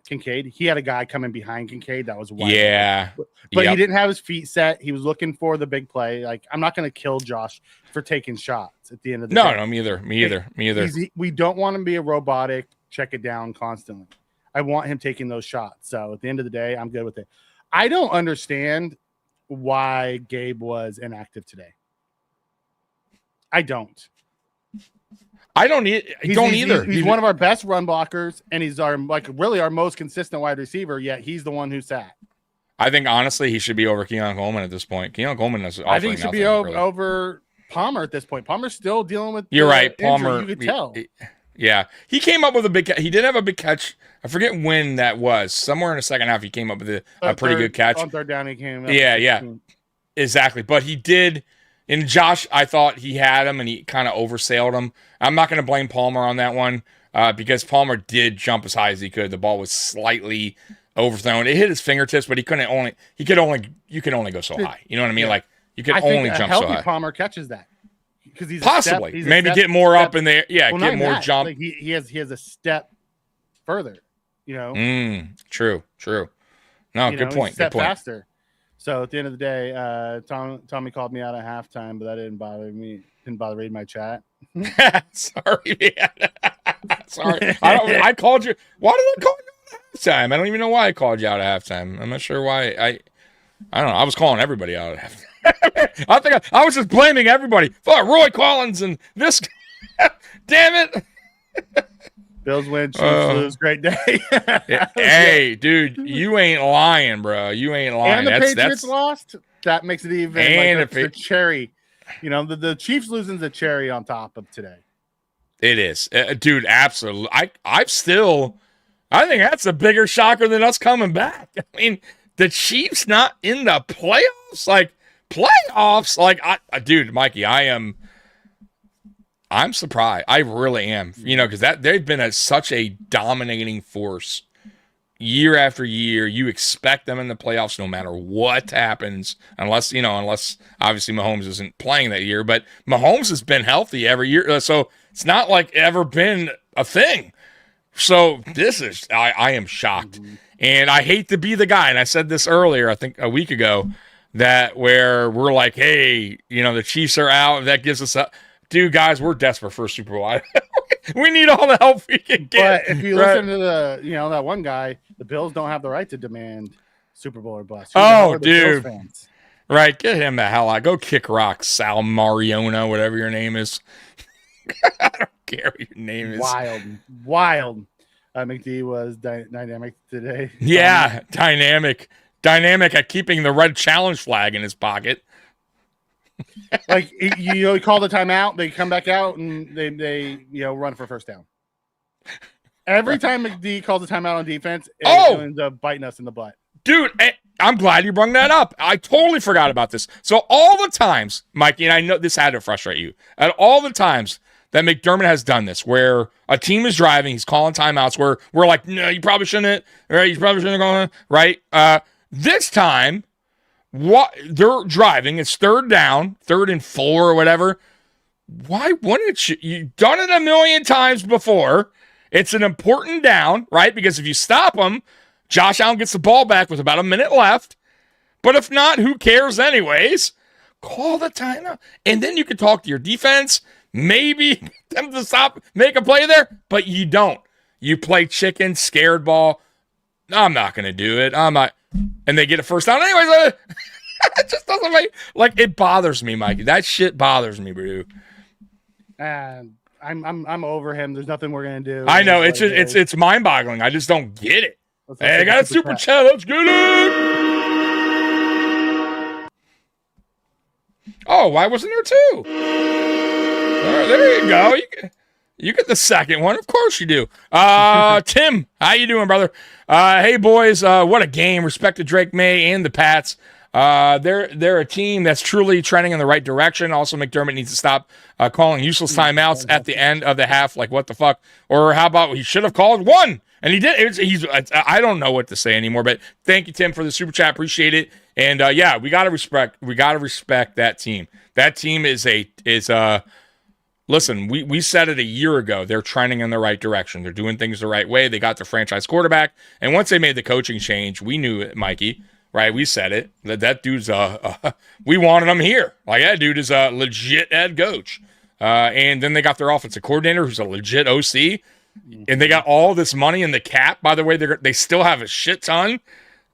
Kincaid, he had a guy coming behind Kincaid that was wide. Yeah. But he didn't have his feet set. He was looking for the big play. I'm not going to kill Josh for taking shots at the end of the day. No, me either. We don't want him to be a robotic, check it down constantly. I want him taking those shots. So at the end of the day, I'm good with it. I don't understand why Gabe was inactive today. I don't. I don't either. He's one of our best run blockers, and he's our most consistent wide receiver. Yet he's the one who sat. I think honestly he should be over Keon Coleman at this point. Keon Coleman is. I think he should be over Palmer at this point. Palmer's still dealing with. You're right, Palmer. You could tell. Yeah, he came up with a big. He did have a big catch. I forget when that was. Somewhere in the second half, he came up with a pretty good catch. On third down, he came. Yeah, exactly. But he did. And Josh, I thought he had him, and he kind of oversailed him. I'm not going to blame Palmer on that one because Palmer did jump as high as he could. The ball was slightly overthrown. It hit his fingertips, but you could only go so high. You know what I mean? You could only jump so high. Palmer catches that because he's possibly maybe get more up in there. Yeah, get more jump. He has a step further. True. No, good point. Step faster. So at the end of the day, Tommy called me out at halftime, but that didn't bother me. Didn't bother reading my chat. Sorry, man. Sorry. I called you. Why did I call you at halftime? I don't even know why I called you out at halftime. I'm not sure why. I don't know. I was calling everybody out at halftime. I think I was just blaming everybody. Fuck Roy Collins and this. Damn it. Bills win, Chiefs lose. Great day. Hey, dude, you ain't lying, bro. You ain't lying. And the Patriots lost. That makes it even. And the cherry. The Chiefs losing is a cherry on top of today. It is, dude. Absolutely. I think that's a bigger shocker than us coming back. I mean, the Chiefs not in the playoffs. Dude, Mikey, I'm surprised. I really am. Because they've been such a dominating force year after year. You expect them in the playoffs no matter what happens, unless obviously Mahomes isn't playing that year. But Mahomes has been healthy every year, so it's not ever been a thing. So this is I am shocked, and I hate to be the guy. And I said this earlier, I think a week ago, that where we're like, hey, the Chiefs are out. That gives us a. Dude, guys, we're desperate for a Super Bowl. We need all the help we can get. But if you listen to that one guy, the Bills don't have the right to demand Super Bowl or bust. Dude. Right, get him the hell out. Go kick rocks, Sal Mariona, whatever your name is. I don't care what your name is. Wild. McD was dynamic today. Yeah, dynamic at keeping the red challenge flag in his pocket. He call the timeout, they come back out and they run for first down. Every time McD calls a timeout on defense, it ends up biting us in the butt. Dude, I'm glad you brought that up. I totally forgot about this. So all the times, Mikey, and I know this had to frustrate you, at all the times that McDermott has done this, where a team is driving, he's calling timeouts, where we're like, no, you probably shouldn't, right? You probably shouldn't have gone, right? This time, what they're driving, it's third down, 3rd and 4 or whatever. Why wouldn't you? You've done it a million times before. It's an important down, right? Because if you stop them, Josh Allen gets the ball back with about a minute left. But if not, who cares anyways? Call the timeout. And then you can talk to your defense, maybe get them to stop, make a play there, but you don't. You play chicken, scared ball. I'm not going to do it. I'm not. And they get a first down anyways. It just doesn't make it bothers me, Mikey. That shit bothers me, bro. I'm over him. There's nothing we're gonna do. I know it's mind boggling. I just don't get it. Hey, I got a super chat. Let's get it. Oh, why wasn't there 2? There you go. You get the second one. Of course you do. Tim, how you doing, brother? Hey, boys. What a game. Respect to Drake May and the Pats. They're a team that's truly trending in the right direction. Also, McDermott needs to stop calling useless timeouts at the end of the half. Like, what the fuck? Or how about he should have called one? And he did. I don't know what to say anymore. But thank you, Tim, for the super chat. Appreciate it. And yeah, we gotta respect that team. That team is listen, we said it a year ago. They're trending in the right direction. They're doing things the right way. They got their franchise quarterback. And once they made the coaching change, we knew it, Mikey, right? We said it. That dude's, we wanted him here. Like, that dude is a legit head coach. And then they got their offensive coordinator, who's a legit OC. And they got all this money in the cap. By the way, they still have a shit ton.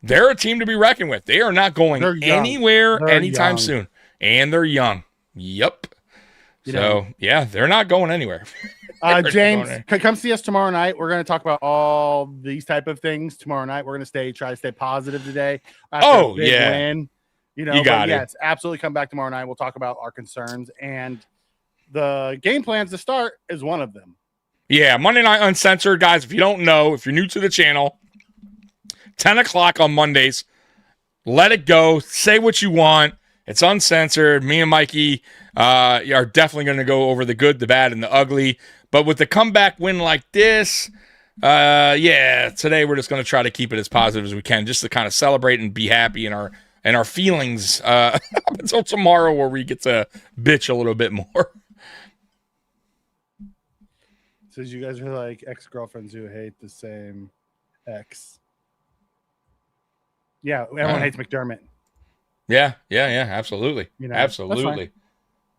They're a team to be reckoned with. They are not going anywhere anytime soon. And they're young. Yep. So, yeah, they're not going anywhere. James, come see us tomorrow night. We're going to talk about all these type of things tomorrow night. We're going to try to stay positive today. Win, you got it. Yes, absolutely. Come back tomorrow night. We'll talk about our concerns, and the game plans to start is one of them. Yeah, Monday Night Uncensored, guys. If you don't know, if you're new to the channel, 10 o'clock on Mondays. Let it go. Say what you want. It's uncensored. Me and Mikey are definitely going to go over the good, the bad, and the ugly. But with the comeback win like this, today we're just going to try to keep it as positive as we can, just to kind of celebrate and be happy in our feelings until tomorrow, where we get to bitch a little bit more. So you guys are like ex-girlfriends who hate the same ex. Yeah, everyone hates McDermott. Yeah, absolutely. Absolutely.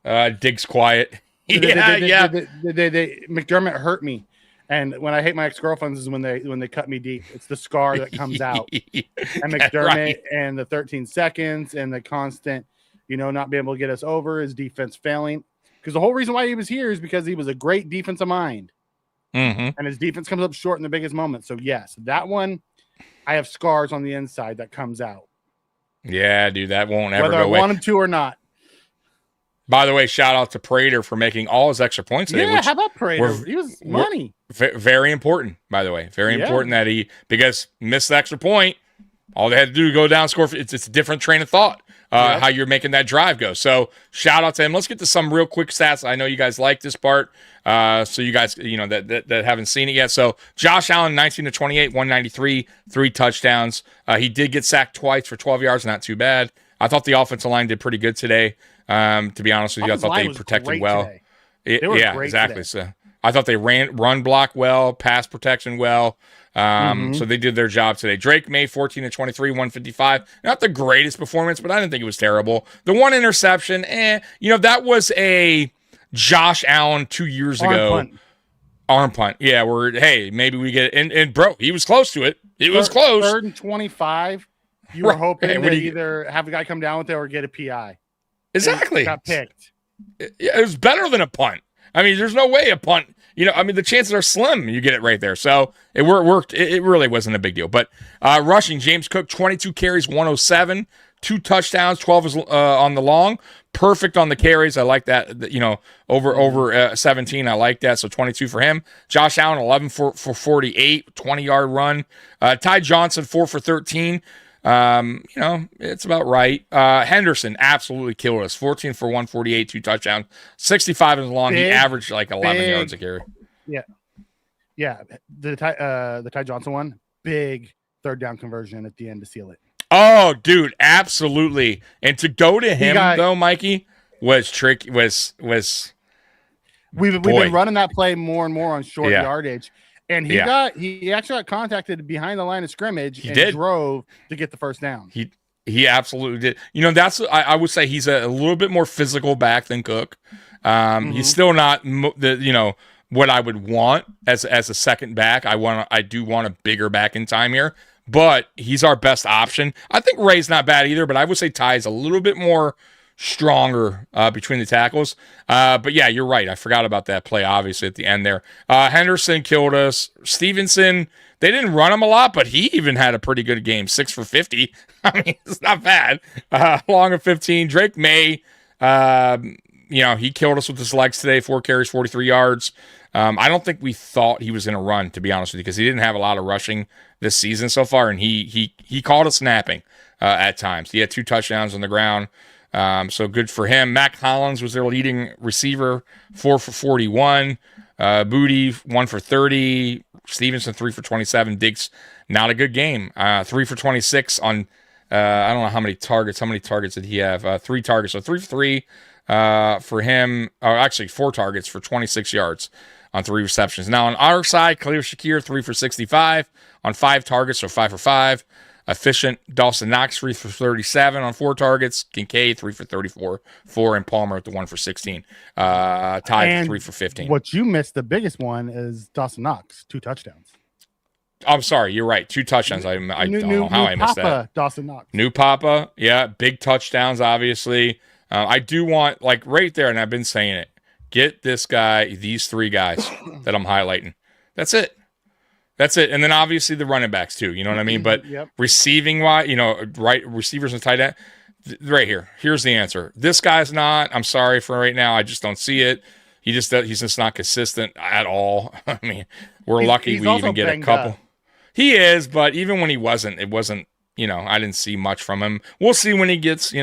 Diggs quiet. McDermott hurt me. And when I hate my ex-girlfriends is when they cut me deep. It's the scar that comes out. And McDermott and the 13 seconds and the constant, not being able to get us over, his defense failing. Because the whole reason why he was here is because he was a great defensive mind. Mm-hmm. And his defense comes up short in the biggest moments. So, yes, that one, I have scars on the inside that comes out. Yeah, dude, that won't ever go away. Whether I want him to or not. By the way, shout out to Prater for making all his extra points today. Yeah, how about Prater? He was money. Very important, by the way. Very important that because missed the extra point. All they had to do to go down, score. It's a different train of thought, how you're making that drive go. So shout out to him. Let's get to some real quick stats. I know you guys like this part. So you guys, that haven't seen it yet. So Josh Allen, 19-28, 193, 3 touchdowns. He did get sacked twice for 12 yards. Not too bad. I thought the offensive line did pretty good today. To be honest with you, I thought they protected well. Yeah, exactly. Today. So I thought they run block well, pass protection well. So they did their job today. Drake May, 14-23, 155. Not the greatest performance, but I didn't think it was terrible. The one interception, that was a Josh Allen 2 years ago. Arm punt. Yeah, maybe we get it. And bro, he was close to it. It was close. 3rd and 25. You were hoping to either have a guy come down with it or get a PI. Exactly. Got picked. It was better than a punt. I mean, there's no way a punt, the chances are slim you get it right there. So it worked. It really wasn't a big deal. But rushing, James Cook, 22 carries, 107, 2 touchdowns, 12 is on the long. Perfect on the carries. I like that. Over 17. I like that. So 22 for him. Josh Allen, 11 for 48, 20-yard run. Ty Johnson, 4 for 13. It's about right. Henderson absolutely killed us. 14 for 148, 2 touchdowns, 65 in the long. He averaged like 11 yards a carry. Yeah. The Ty Johnson one, big 3rd down conversion at the end to seal it. Oh, dude, absolutely. And to go to him though, Mikey, was tricky. We've been running that play more and more on short yardage. And he actually got contacted behind the line of scrimmage drove to get the first down. He absolutely did. I would say he's a little bit more physical back than Cook. He's still not what I would want as a second back. I do want a bigger back in time here, but he's our best option. I think Ray's not bad either, but I would say Ty is a little bit more stronger between the tackles. But yeah, you're right. I forgot about that play, obviously, at the end there. Henderson killed us. Stevenson, they didn't run him a lot, but he even had a pretty good game. 6 for 50. I mean, it's not bad. Long of 15. Drake May, he killed us with his legs today. 4 carries, 43 yards. I don't think we thought he was going to run, to be honest with you, because he didn't have a lot of rushing this season so far, and he called us snapping at times. He had 2 touchdowns on the ground, so good for him. Mac Hollins was their leading receiver, 4 for 41. Booty, 1 for 30. Stevenson, 3 for 27. Diggs, not a good game. 3 for 26 on, I don't know how many targets. How many targets did he have? 3 targets. So 3 for 3 for him. Or actually 4 targets for 26 yards on 3 receptions. Now on our side, Khalil Shakir, 3 for 65 on 5 targets, so 5 for 5. Efficient Dawson Knox, 3 for 37 on 4 targets. Kincaid, 3 for 34. 4, and Palmer at the 1 for 16. Tied 3 for 15. What you missed, the biggest one, is Dawson Knox, 2 touchdowns. I'm sorry, you're right. 2 touchdowns. I don't know how I missed that. Dawson Knox. New Papa, yeah, big touchdowns, obviously. I do want, like, right there, and I've been saying it, get this guy, these 3 guys that I'm highlighting. That's it. That's it. And then obviously the running backs too, you know what I mean? But receiving wise, right, receivers and tight end, right here. Here's the answer. This guy's not. I'm sorry for right now. I just don't see it. He's just not consistent at all. I mean, we're lucky we even get a couple. He is, but even when he wasn't, it wasn't, I didn't see much from him. We'll see when he gets,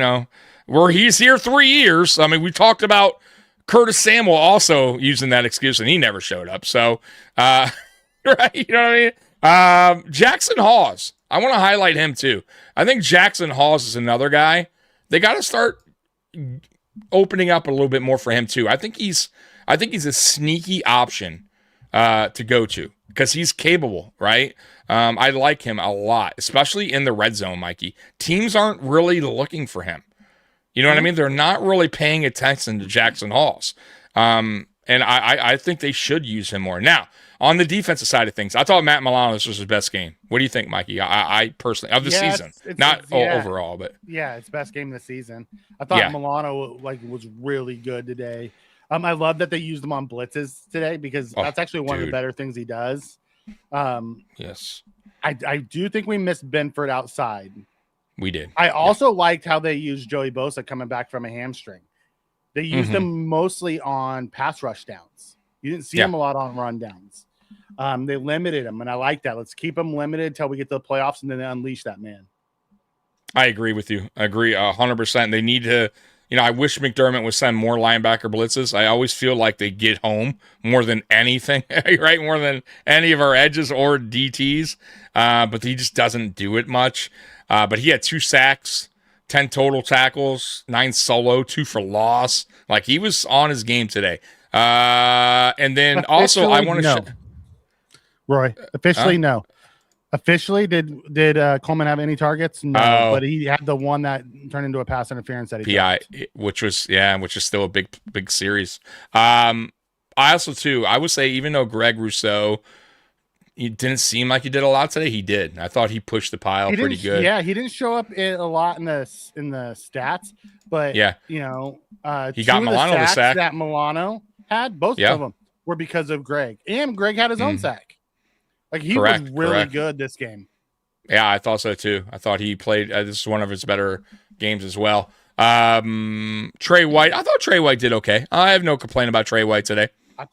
where he's here 3 years. I mean, we talked about Curtis Samuel also using that excuse, and he never showed up. So, right, you know what I mean? Jackson Hawes, I want to highlight him too. I think Jackson Hawes is another guy. They got to start opening up a little bit more for him too. I think he's a sneaky option to go to because he's capable, right? I like him a lot, especially in the red zone, Mikey. Teams aren't really looking for him. You know what I mean? They're not really paying attention to Jackson Hawes. And I think they should use him more. Now, on the defensive side of things, I thought Matt Milano, this was his best game. What do you think, Mikey? I personally, of the season, overall, but yeah, it's best game of the season. I thought Milano was really good today. I love that they used him on blitzes today because that's actually one of the better things he does. Yes, I do think we missed Benford outside. We did. I also liked how they used Joey Bosa coming back from a hamstring. They used him mostly on pass rush downs. You didn't see him a lot on run downs. They limited him, and I like that. Let's keep him limited till we get to the playoffs, and then unleash that man. I agree with you. I agree 100%. They need to, I wish McDermott would send more linebacker blitzes. I always feel like they get home more than anything, right? More than any of our edges or DTs, but he just doesn't do it much. But he had 2 sacks, 10 total tackles, 9 solo, 2 for loss. Like, he was on his game today. And then also I want to Roy, officially no. Officially, did Coleman have any targets? No, but he had the one that turned into a pass interference that he PI, which is still a big series. I also too, I would say even though Greg Rousseau, he didn't seem like he did a lot today, he did. I thought he pushed the pile pretty good. Yeah, he didn't show up a lot in the stats, but he got Milano the sack that Milano had. Both of them were because of Greg, and Greg had his own sack. Like, he was really good this game. Yeah, I thought so too. I thought he played. This is one of his better games as well. Trey White. I thought Trey White did okay. I have no complaint about Trey White today.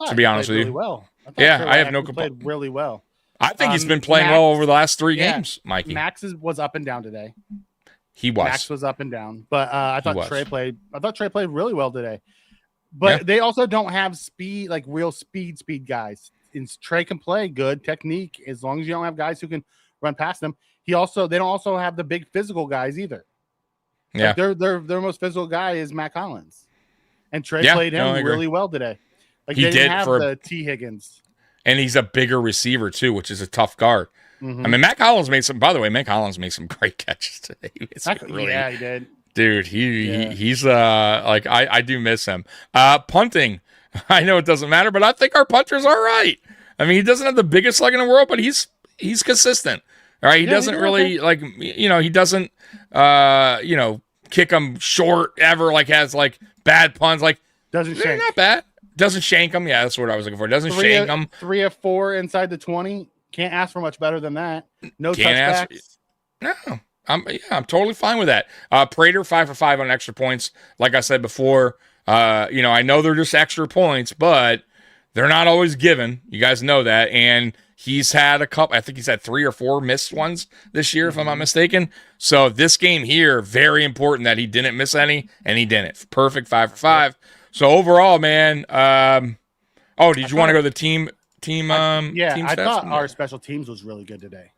To be honest with you, well. I have no complaint. Played really well. I think he's been playing well over the last 3 games, Mikey. Max was up and down today. He was. Max was up and down, but I thought Trey played. I thought Trey played really well today. But they also don't have speed, like real speed guys. And Trey can play good technique as long as you don't have guys who can run past them. They don't also have the big physical guys either. Yeah, like their most physical guy is Matt Collins, and Trey played him really well today. Like, he didn't have the T. Higgins, and he's a bigger receiver too, which is a tough guard. I mean, Matt Collins made some. By the way, Matt Collins made some great catches today. He did. Dude, he's like, I do miss him. Punting, I know it doesn't matter, but I think our punter's all right. I mean, he doesn't have the biggest leg in the world, but he's consistent. All right, he doesn't really he doesn't kick them short ever. Like, has like bad puns. Like, doesn't shank. Not bad. Doesn't shank them. Yeah, that's what I was looking for. Doesn't shank them. 3 of 4 inside the 20. Can't ask for much better than that. No touchbacks. No. I'm totally fine with that. Prater 5 for 5 on extra points. Like I said before, I know they're just extra points, but They're not always given. You guys know that. And he's had a couple, I think he's had 3 or 4 missed ones this year, if I'm not mistaken. So this game here, very important that he didn't miss any, and he didn't. Perfect 5 for 5. So overall, man, did you want to go to the team team I thought stats? our special teams was really good today.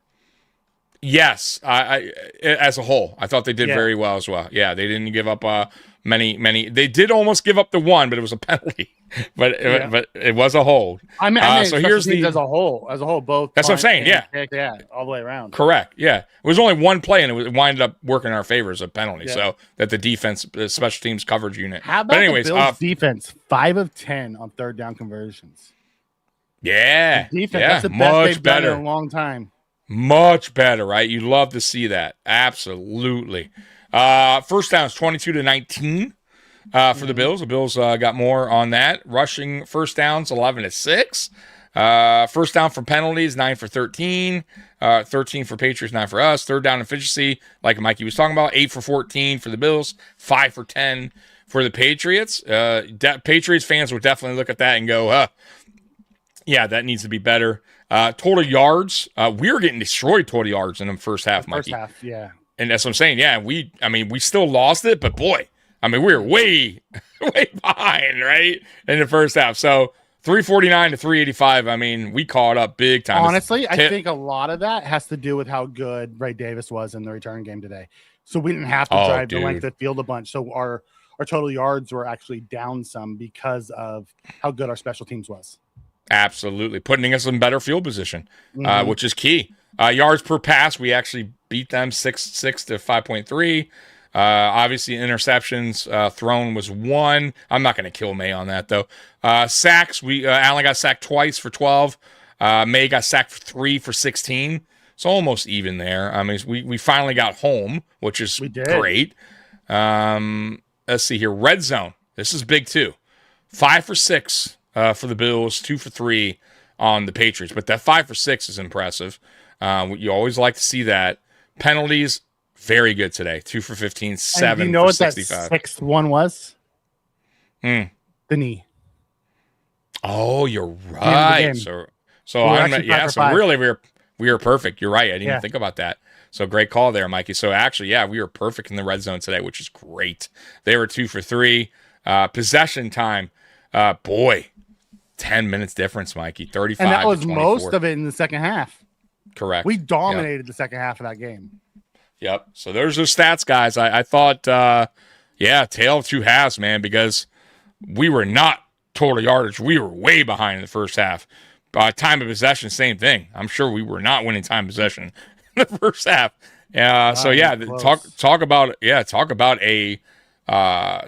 Yes, I as a whole, I thought they did very well as well. Yeah, they didn't give up many. They did almost give up the one, but it was a penalty. but it was a hold. I mean so here's the as a whole, both. That's what I'm saying. Yeah, all the way around. Correct. Yeah, it was only one play, and it winded up working in our favor as a penalty. So that the defense, the special teams coverage unit. How about the Bills defense? 5 of 10 on third down conversions. Yeah, the defense. That's the best they've done in a long time. Much better, right? You love to see that. Absolutely. First down is 22-19 for the Bills. The Bills got more on that. Rushing first downs, 11-6. First down for penalties, 9 for 13. 13 for Patriots, 9 for us. Third down efficiency, like Mikey was talking about, 8 for 14 for the Bills, 5 for 10 for the Patriots. Patriots fans will definitely look at that and go, yeah, that needs to be better. Total yards, we were getting destroyed total yards in the first half, Mikey. First half, yeah. And that's what I'm saying. Yeah, we still lost it, but boy, we were way behind, right, in the first half. So 349 to 385. We caught up big time. Honestly, I think a lot of that has to do with how good Ray Davis was in the return game today. So we didn't have to drive the length of the field a bunch. So our total yards were actually down some because of how good our special teams was. Absolutely. Putting us in better field position, which is key. Yards per pass, we actually beat them 6 to 5.3. Obviously, interceptions thrown was 1. I'm not going to kill May on that, though. Sacks, Allen got sacked twice for 12. May got sacked for 3 for 16. It's almost even there. We finally got home, which is great. Let's see here. Red zone. This is big, too. 5 for 6. For the Bills, 2 for 3 on the Patriots. But that 5 for 6 is impressive. You always like to see that. Penalties, very good today. 2 for 15, 7 for 65. You know what that 6th one was? The knee. Oh, you're right. So really we were perfect. You're right. I didn't even think about that. So great call there, Mikey. So actually, we were perfect in the red zone today, which is great. They were 2 for 3. Possession time. 10 minutes difference, Mikey. 35 and that was to 24. Most of it in the second half. Correct. We dominated the second half of that game. Yep. So there's those stats, guys. I thought, tale of two halves, man, because we were not total yardage. We were way behind in the first half. Time of possession, same thing. I'm sure we were not winning time of possession in the first half. Talk about a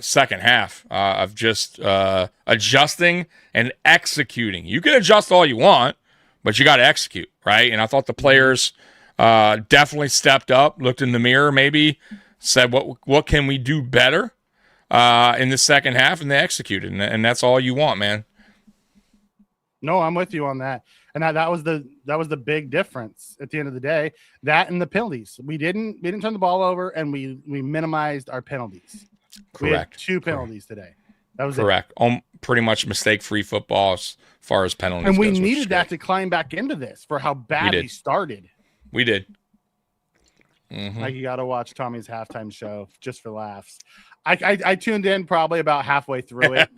second half of just adjusting and executing. You can adjust all you want, but you got to execute, right? And I thought the players definitely stepped up, looked in the mirror, maybe said, what can we do better in the second half, and they executed, and that's all you want, man. No, I'm with you on that. And that was the big difference at the end of the day. That and the penalties. We didn't turn the ball over, and we minimized our penalties. Correct. We had 2 penalties today. That was correct. Pretty much mistake-free football as far as penalties. And we needed that to climb back into this for how bad we started. We did. Like, you got to watch Tommy's halftime show just for laughs. I tuned in probably about halfway through it,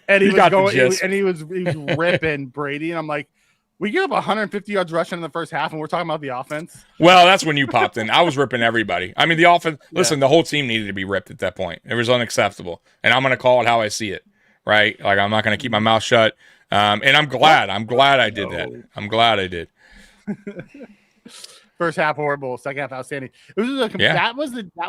and he was ripping Brady, and I'm like, we gave up 150 yards rushing in the first half, and we're talking about the offense. Well, that's when you popped in. I was ripping everybody. The offense. Listen, the whole team needed to be ripped at that point. It was unacceptable, and I'm going to call it how I see it. Right? Like, I'm not going to keep my mouth shut. And I'm glad. I'm glad I did that. I'm glad I did. First half horrible, second half outstanding. It was that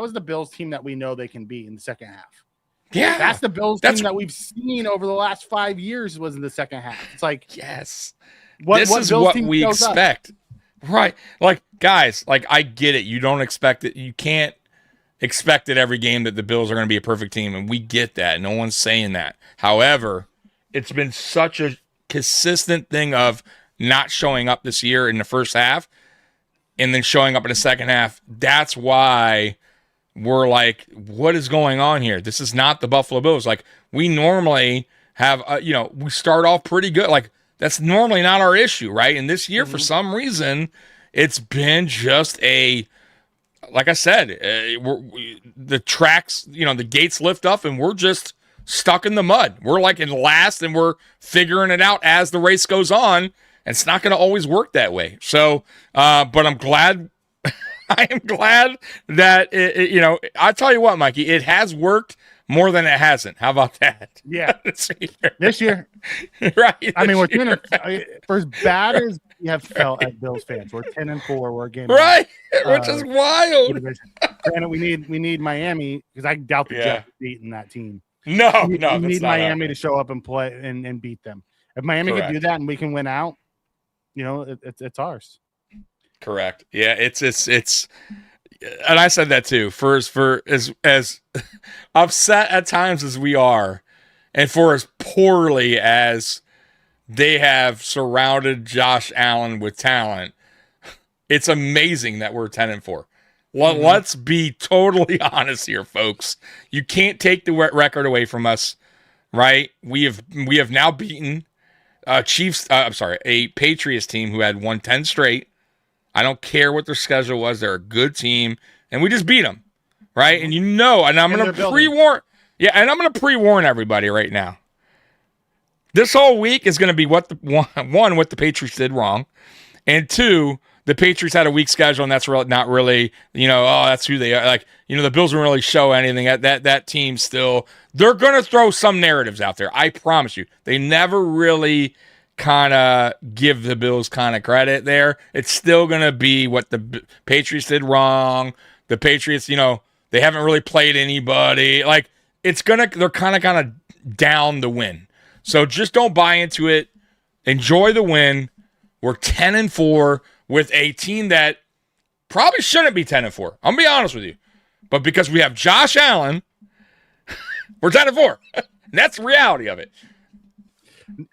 was the Bills team that we know they can be in the second half. Yeah, that's the Bills team that we've seen over the last 5 years was in the second half. It's like, yes. This is what we expect. Right. Like, guys, I get it. You don't expect it. You can't expect it every game that the Bills are going to be a perfect team, and we get that. No one's saying that. However, it's been such a consistent thing of not showing up this year in the first half and then showing up in the second half. That's why we're like, what is going on here? This is not the Buffalo Bills. Like, we normally have, we start off pretty good. Like, that's normally not our issue, right? And this year, for some reason, it's been just like I said, the tracks, the gates lift up and we're just stuck in the mud. We're like in last and we're figuring it out as the race goes on. And it's not going to always work that way. So, but I'm glad, I am glad that, I'll tell you what, Mikey, it has worked more than it hasn't. How about that? Yeah. This year. Right. I mean, we're 10 for as bad as we have felt as Bills fans. We're 10-4. We're a game. Right. Which is wild. Granted, we need Miami because I doubt the Jets beating that team. No, we need Miami to show up and play and beat them. If Miami could do that and we can win out, it's ours. Correct. Yeah, it's and I said that too. For as upset at times as we are, and for as poorly as they have surrounded Josh Allen with talent, it's amazing that we're 10-4. Well, let's be totally honest here, folks. You can't take the record away from us, right? We have now beaten a Patriots team who had won 10 straight. I don't care what their schedule was. They're a good team, and we just beat them, right? And and I'm going to pre-warn. Yeah, and I'm going to pre-warn everybody right now. This whole week is going to be what the Patriots did wrong, and two, the Patriots had a weak schedule, and that's not really, that's who they are. Like, the Bills don't really show anything. That team still, they're going to throw some narratives out there. I promise you. They never really kind of give the Bills kind of credit there. It's still going to be what the Patriots did wrong. The Patriots, they haven't really played anybody. Like, they're kind of down the win. So just don't buy into it. Enjoy the win. We're 10-4 with a team that probably shouldn't be 10-4. I'm going to be honest with you. But because we have Josh Allen, we're 10-4. That's the reality of it.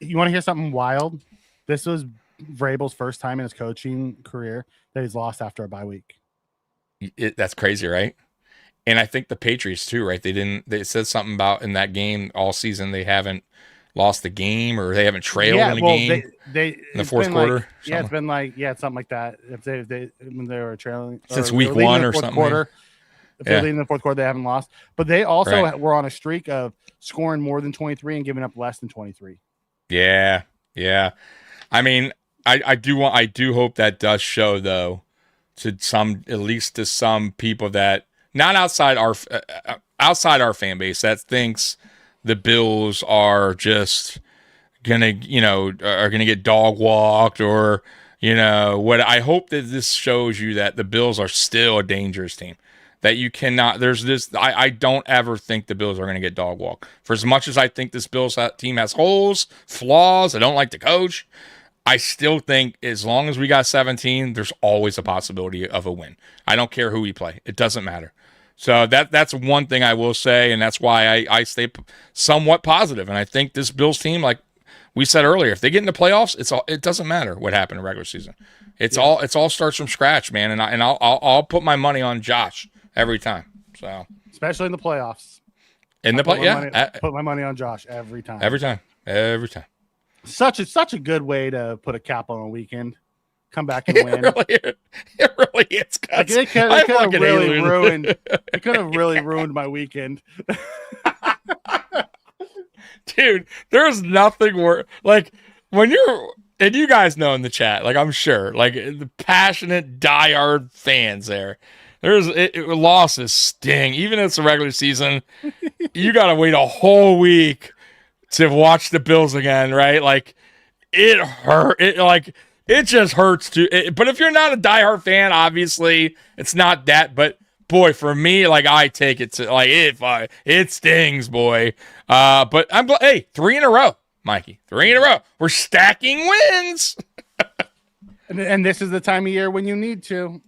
You want to hear something wild? This was Vrabel's first time in his coaching career that he's lost after a bye week. That's crazy, right? And I think the Patriots too, right? They said something about in that game all season they haven't lost the game or they haven't trailed in a game in the fourth quarter. It's been something like that. If they when they were trailing since week 1 or something. If they're leading the fourth quarter, they haven't lost. But they also were on a streak of scoring more than 23 and giving up less than 23. Yeah. I mean, I do hope that does show though at least to some people that not outside our fan base that thinks the Bills are just gonna get dog walked or what. I hope that this shows you that the Bills are still a dangerous team. That you cannot, I don't ever think the Bills are going to get dog walked. For as much as I think this Bills team has holes, flaws, I don't like the coach, I still think as long as we got 17, there's always a possibility of a win. I don't care who we play. It doesn't matter. So that's one thing I will say, and that's why I stay somewhat positive. And I think this Bills team, like we said earlier, if they get in the playoffs, it doesn't matter what happened in regular season. It all starts from scratch, man. And I'll put my money on Josh every time. So especially in the playoffs. Put my money on Josh every time. Every time. Such a good way to put a cap on a weekend. Come back and win. It really is. It could have really ruined my weekend. Dude, there's nothing worse. Like when and you guys know in the chat, like I'm sure, like the passionate diehard fans there. Losses sting. Even if it's a regular season, you got to wait a whole week to watch the Bills again, right? Like it hurt. It just hurts but if you're not a diehard fan, obviously it's not that. But boy, for me, like I take it to it stings, boy. But I'm 3 in a row, Mikey. 3 in a row. We're stacking wins. and this is the time of year when you need to,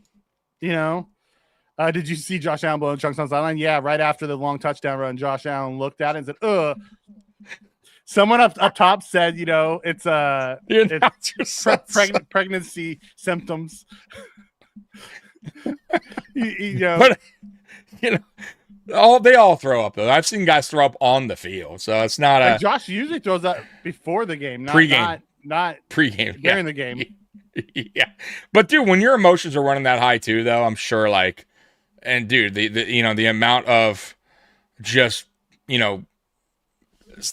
Did you see Josh Allen blowing chunks on the sideline? Yeah, right after the long touchdown run, Josh Allen looked at it and said, "Ugh." Someone up top said, it's pregnancy symptoms. They all throw up though. I've seen guys throw up on the field, so it's not a. Josh usually throws up before the game, not pregame during the game. Yeah, but dude, when your emotions are running that high too, though, I'm sure like, and dude, the amount of just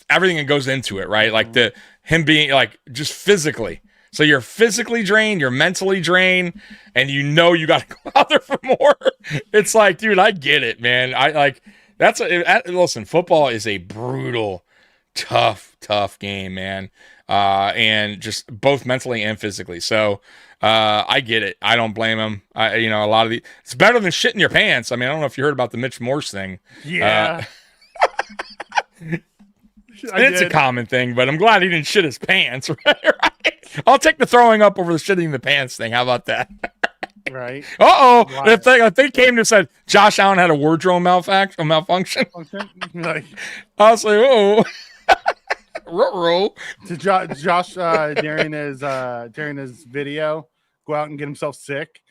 everything that goes into it, right? Like him being like just physically. So you're physically drained, you're mentally drained, and you got to go out there for more. It's like, dude, I get it, man. Listen, football is a brutal, tough game, man. And just both mentally and physically. So I get it. I don't blame him. A lot of it's better than shitting your pants. I mean, I don't know if you heard about the Mitch Morse thing. Yeah. It's a common thing, but I'm glad he didn't shit his pants, right? I'll take the throwing up over the shitting the pants thing. How about that? Right. Wow. If they came and said Josh Allen had a wardrobe malfunction, like, I was like, oh. To Josh during his video, go out and get himself sick.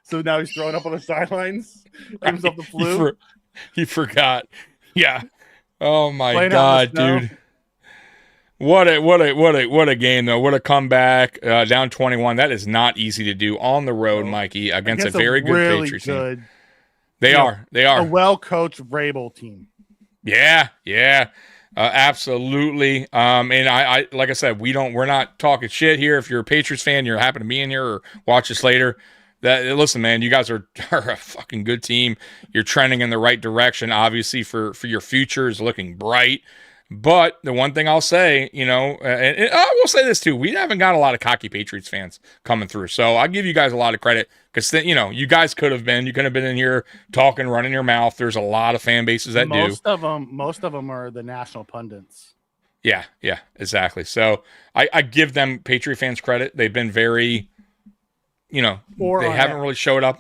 So now he's throwing up on the sidelines. Get himself the flu. He forgot. Yeah. Oh my God, dude. What a game though. What a comeback. Down 21. That is not easy to do on the road, Mikey, against a very good really Patriots team. They are. A well-coached Vrabel team. Yeah. Absolutely. And I like I said, we're not talking shit here. If you're a Patriots fan, you happen to be in here or watch this later. Listen, man, you guys are a fucking good team. You're trending in the right direction. Obviously, for your future is looking bright. But the one thing I'll say, and I will say this too, we haven't got a lot of cocky Patriots fans coming through. So I'll give you guys a lot of credit because, you guys could have been in here talking, running your mouth. There's a lot of fan bases that do. Most of them are the national pundits. Yeah, exactly. So I give them Patriot fans credit. They've been very, they haven't really showed up.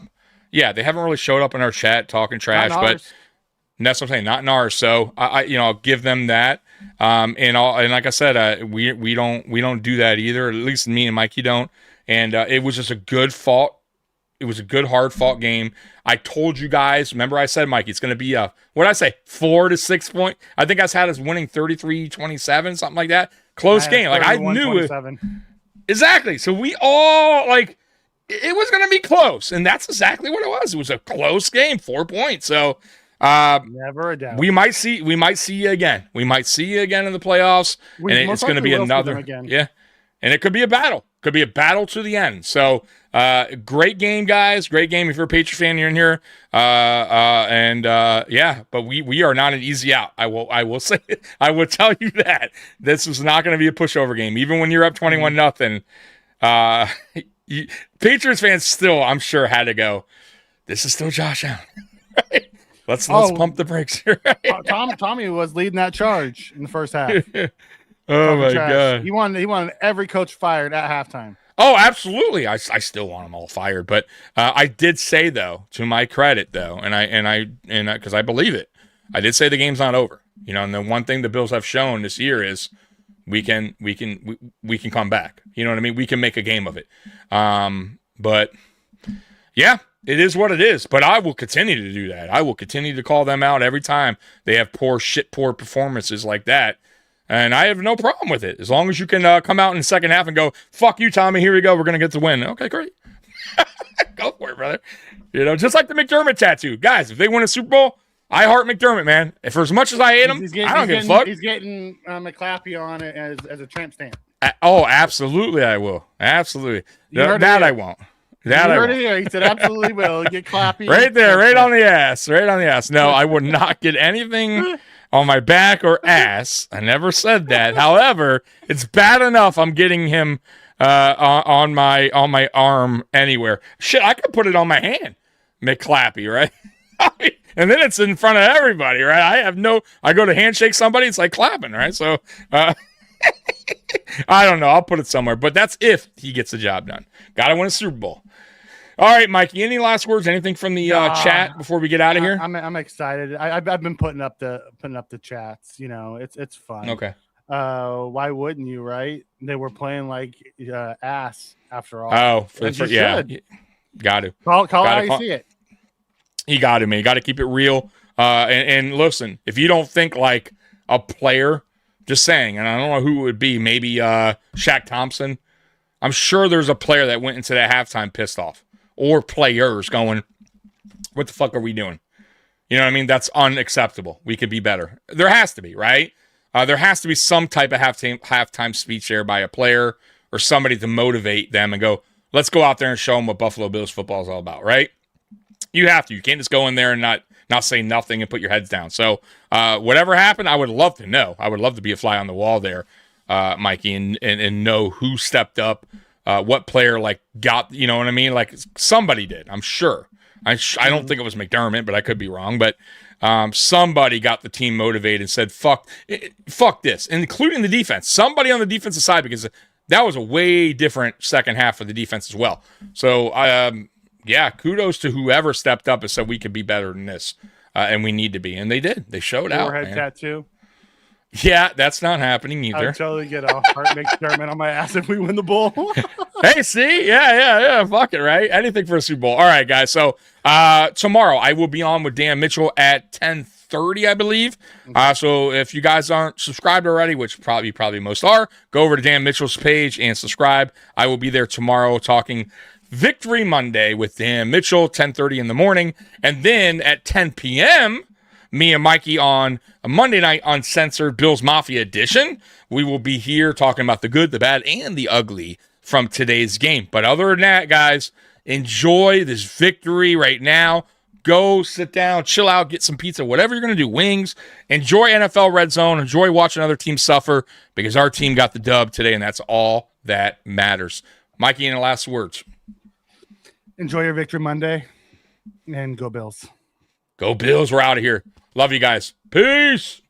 Yeah, they haven't really showed up in our chat talking trash, but that's what I'm saying, not in ours. So I'll give them that. And like I said, we don't do that either. At least me and Mikey don't. And it was just a good fought. It was a good, hard fought game. I told you guys. Remember, I said, Mikey, it's going to be what did I say? 4 to 6 point. I think I had us winning 33-27, something like that. Close game. Like I knew it. Exactly. So we all it was going to be close, and that's exactly what it was. It was a close game, 4 points. So. Never a doubt. We might see you again. We might see you again in the playoffs, and it's going to be another. Yeah, and it could be a battle. Could be a battle to the end. So, great game, guys. Great game. If you're a Patriot fan, you're in here. But we are not an easy out. I will say. I will tell you that this is not going to be a pushover game, even when you're up 21-0. Patriots fans still, I'm sure, had to go. This is still Josh Allen. Right? Let's pump the brakes here. Tommy was leading that charge in the first half. Oh my God. He wanted every coach fired at halftime. Oh, absolutely. I still want them all fired, but I did say though, to my credit though, and because I believe it, I did say the game's not over. And the one thing the Bills have shown this year is we can come back. You know what I mean? We can make a game of it. But yeah. It is what it is, but I will continue to do that. I will continue to call them out every time they have poor performances like that, and I have no problem with it. As long as you can come out in the second half and go, fuck you, Tommy, here we go, we're going to get the win. Okay, great. Go for it, brother. Just like the McDermott tattoo. Guys, if they win a Super Bowl, I heart McDermott, man. And for as much as I hate him, I don't give a fuck. He's getting McClappy on it as a tramp stamp. Absolutely I will. Absolutely. That I won't. That you heard it here. He said, absolutely will. Get clappy. Right there, right on the ass. Right on the ass. No, I would not get anything on my back or ass. I never said that. However, it's bad enough I'm getting him on my arm anywhere. Shit, I could put it on my hand. McClappy, right? And then it's in front of everybody, right? I go to handshake somebody, it's like clapping, right? So, I don't know. I'll put it somewhere. But that's if he gets the job done. Got to win a Super Bowl. All right, Mikey, any last words? Anything from the chat before we get out of here? I'm excited. I've been putting up the chats. It's fun. Okay. Why wouldn't you, right? They were playing like ass after all. Oh, yeah. Got to. Call it how you see it. You got to, man. You got to keep it real. And listen, if you don't think like a player, just saying, and I don't know who it would be, maybe Shaq Thompson. I'm sure there's a player that went into that halftime pissed off, or players going, what the fuck are we doing? You know what I mean? That's unacceptable. We could be better. There has to be, right? There has to be some type of halftime speech there by a player or somebody to motivate them and go, let's go out there and show them what Buffalo Bills football is all about, right? You have to. You can't just go in there and not say nothing and put your heads down. So whatever happened, I would love to know. I would love to be a fly on the wall there, Mikey, and know who stepped up, what player like got, you know what I mean? Like somebody did, I'm sure. I don't think it was McDermott, but I could be wrong. But somebody got the team motivated and said, fuck this, including the defense. Somebody on the defensive side, because that was a way different second half of the defense as well. So, yeah, kudos to whoever stepped up and said we could be better than this, and we need to be. And they did. They showed out. Forehead tattoo. Yeah, that's not happening either. I'd totally get a heart McDermott on my ass if we win the bowl. Hey, see? Yeah. Fuck it, right? Anything for a Super Bowl. All right, guys. So tomorrow I will be on with Dan Mitchell at 10:30, I believe. So if you guys aren't subscribed already, which probably most are, go over to Dan Mitchell's page and subscribe. I will be there tomorrow talking Victory Monday with Dan Mitchell, 10:30 in the morning. And then at 10 p.m., me and Mikey on a Monday night Uncensored Bills Mafia edition. We will be here talking about the good, the bad, and the ugly from today's game. But other than that, guys, enjoy this victory right now. Go sit down, chill out, get some pizza, whatever you're going to do, wings. Enjoy NFL Red Zone. Enjoy watching other teams suffer because our team got the dub today, and that's all that matters. Mikey, any last words? Enjoy your Victory Monday, and go Bills. Go Bills. We're out of here. Love you guys. Peace.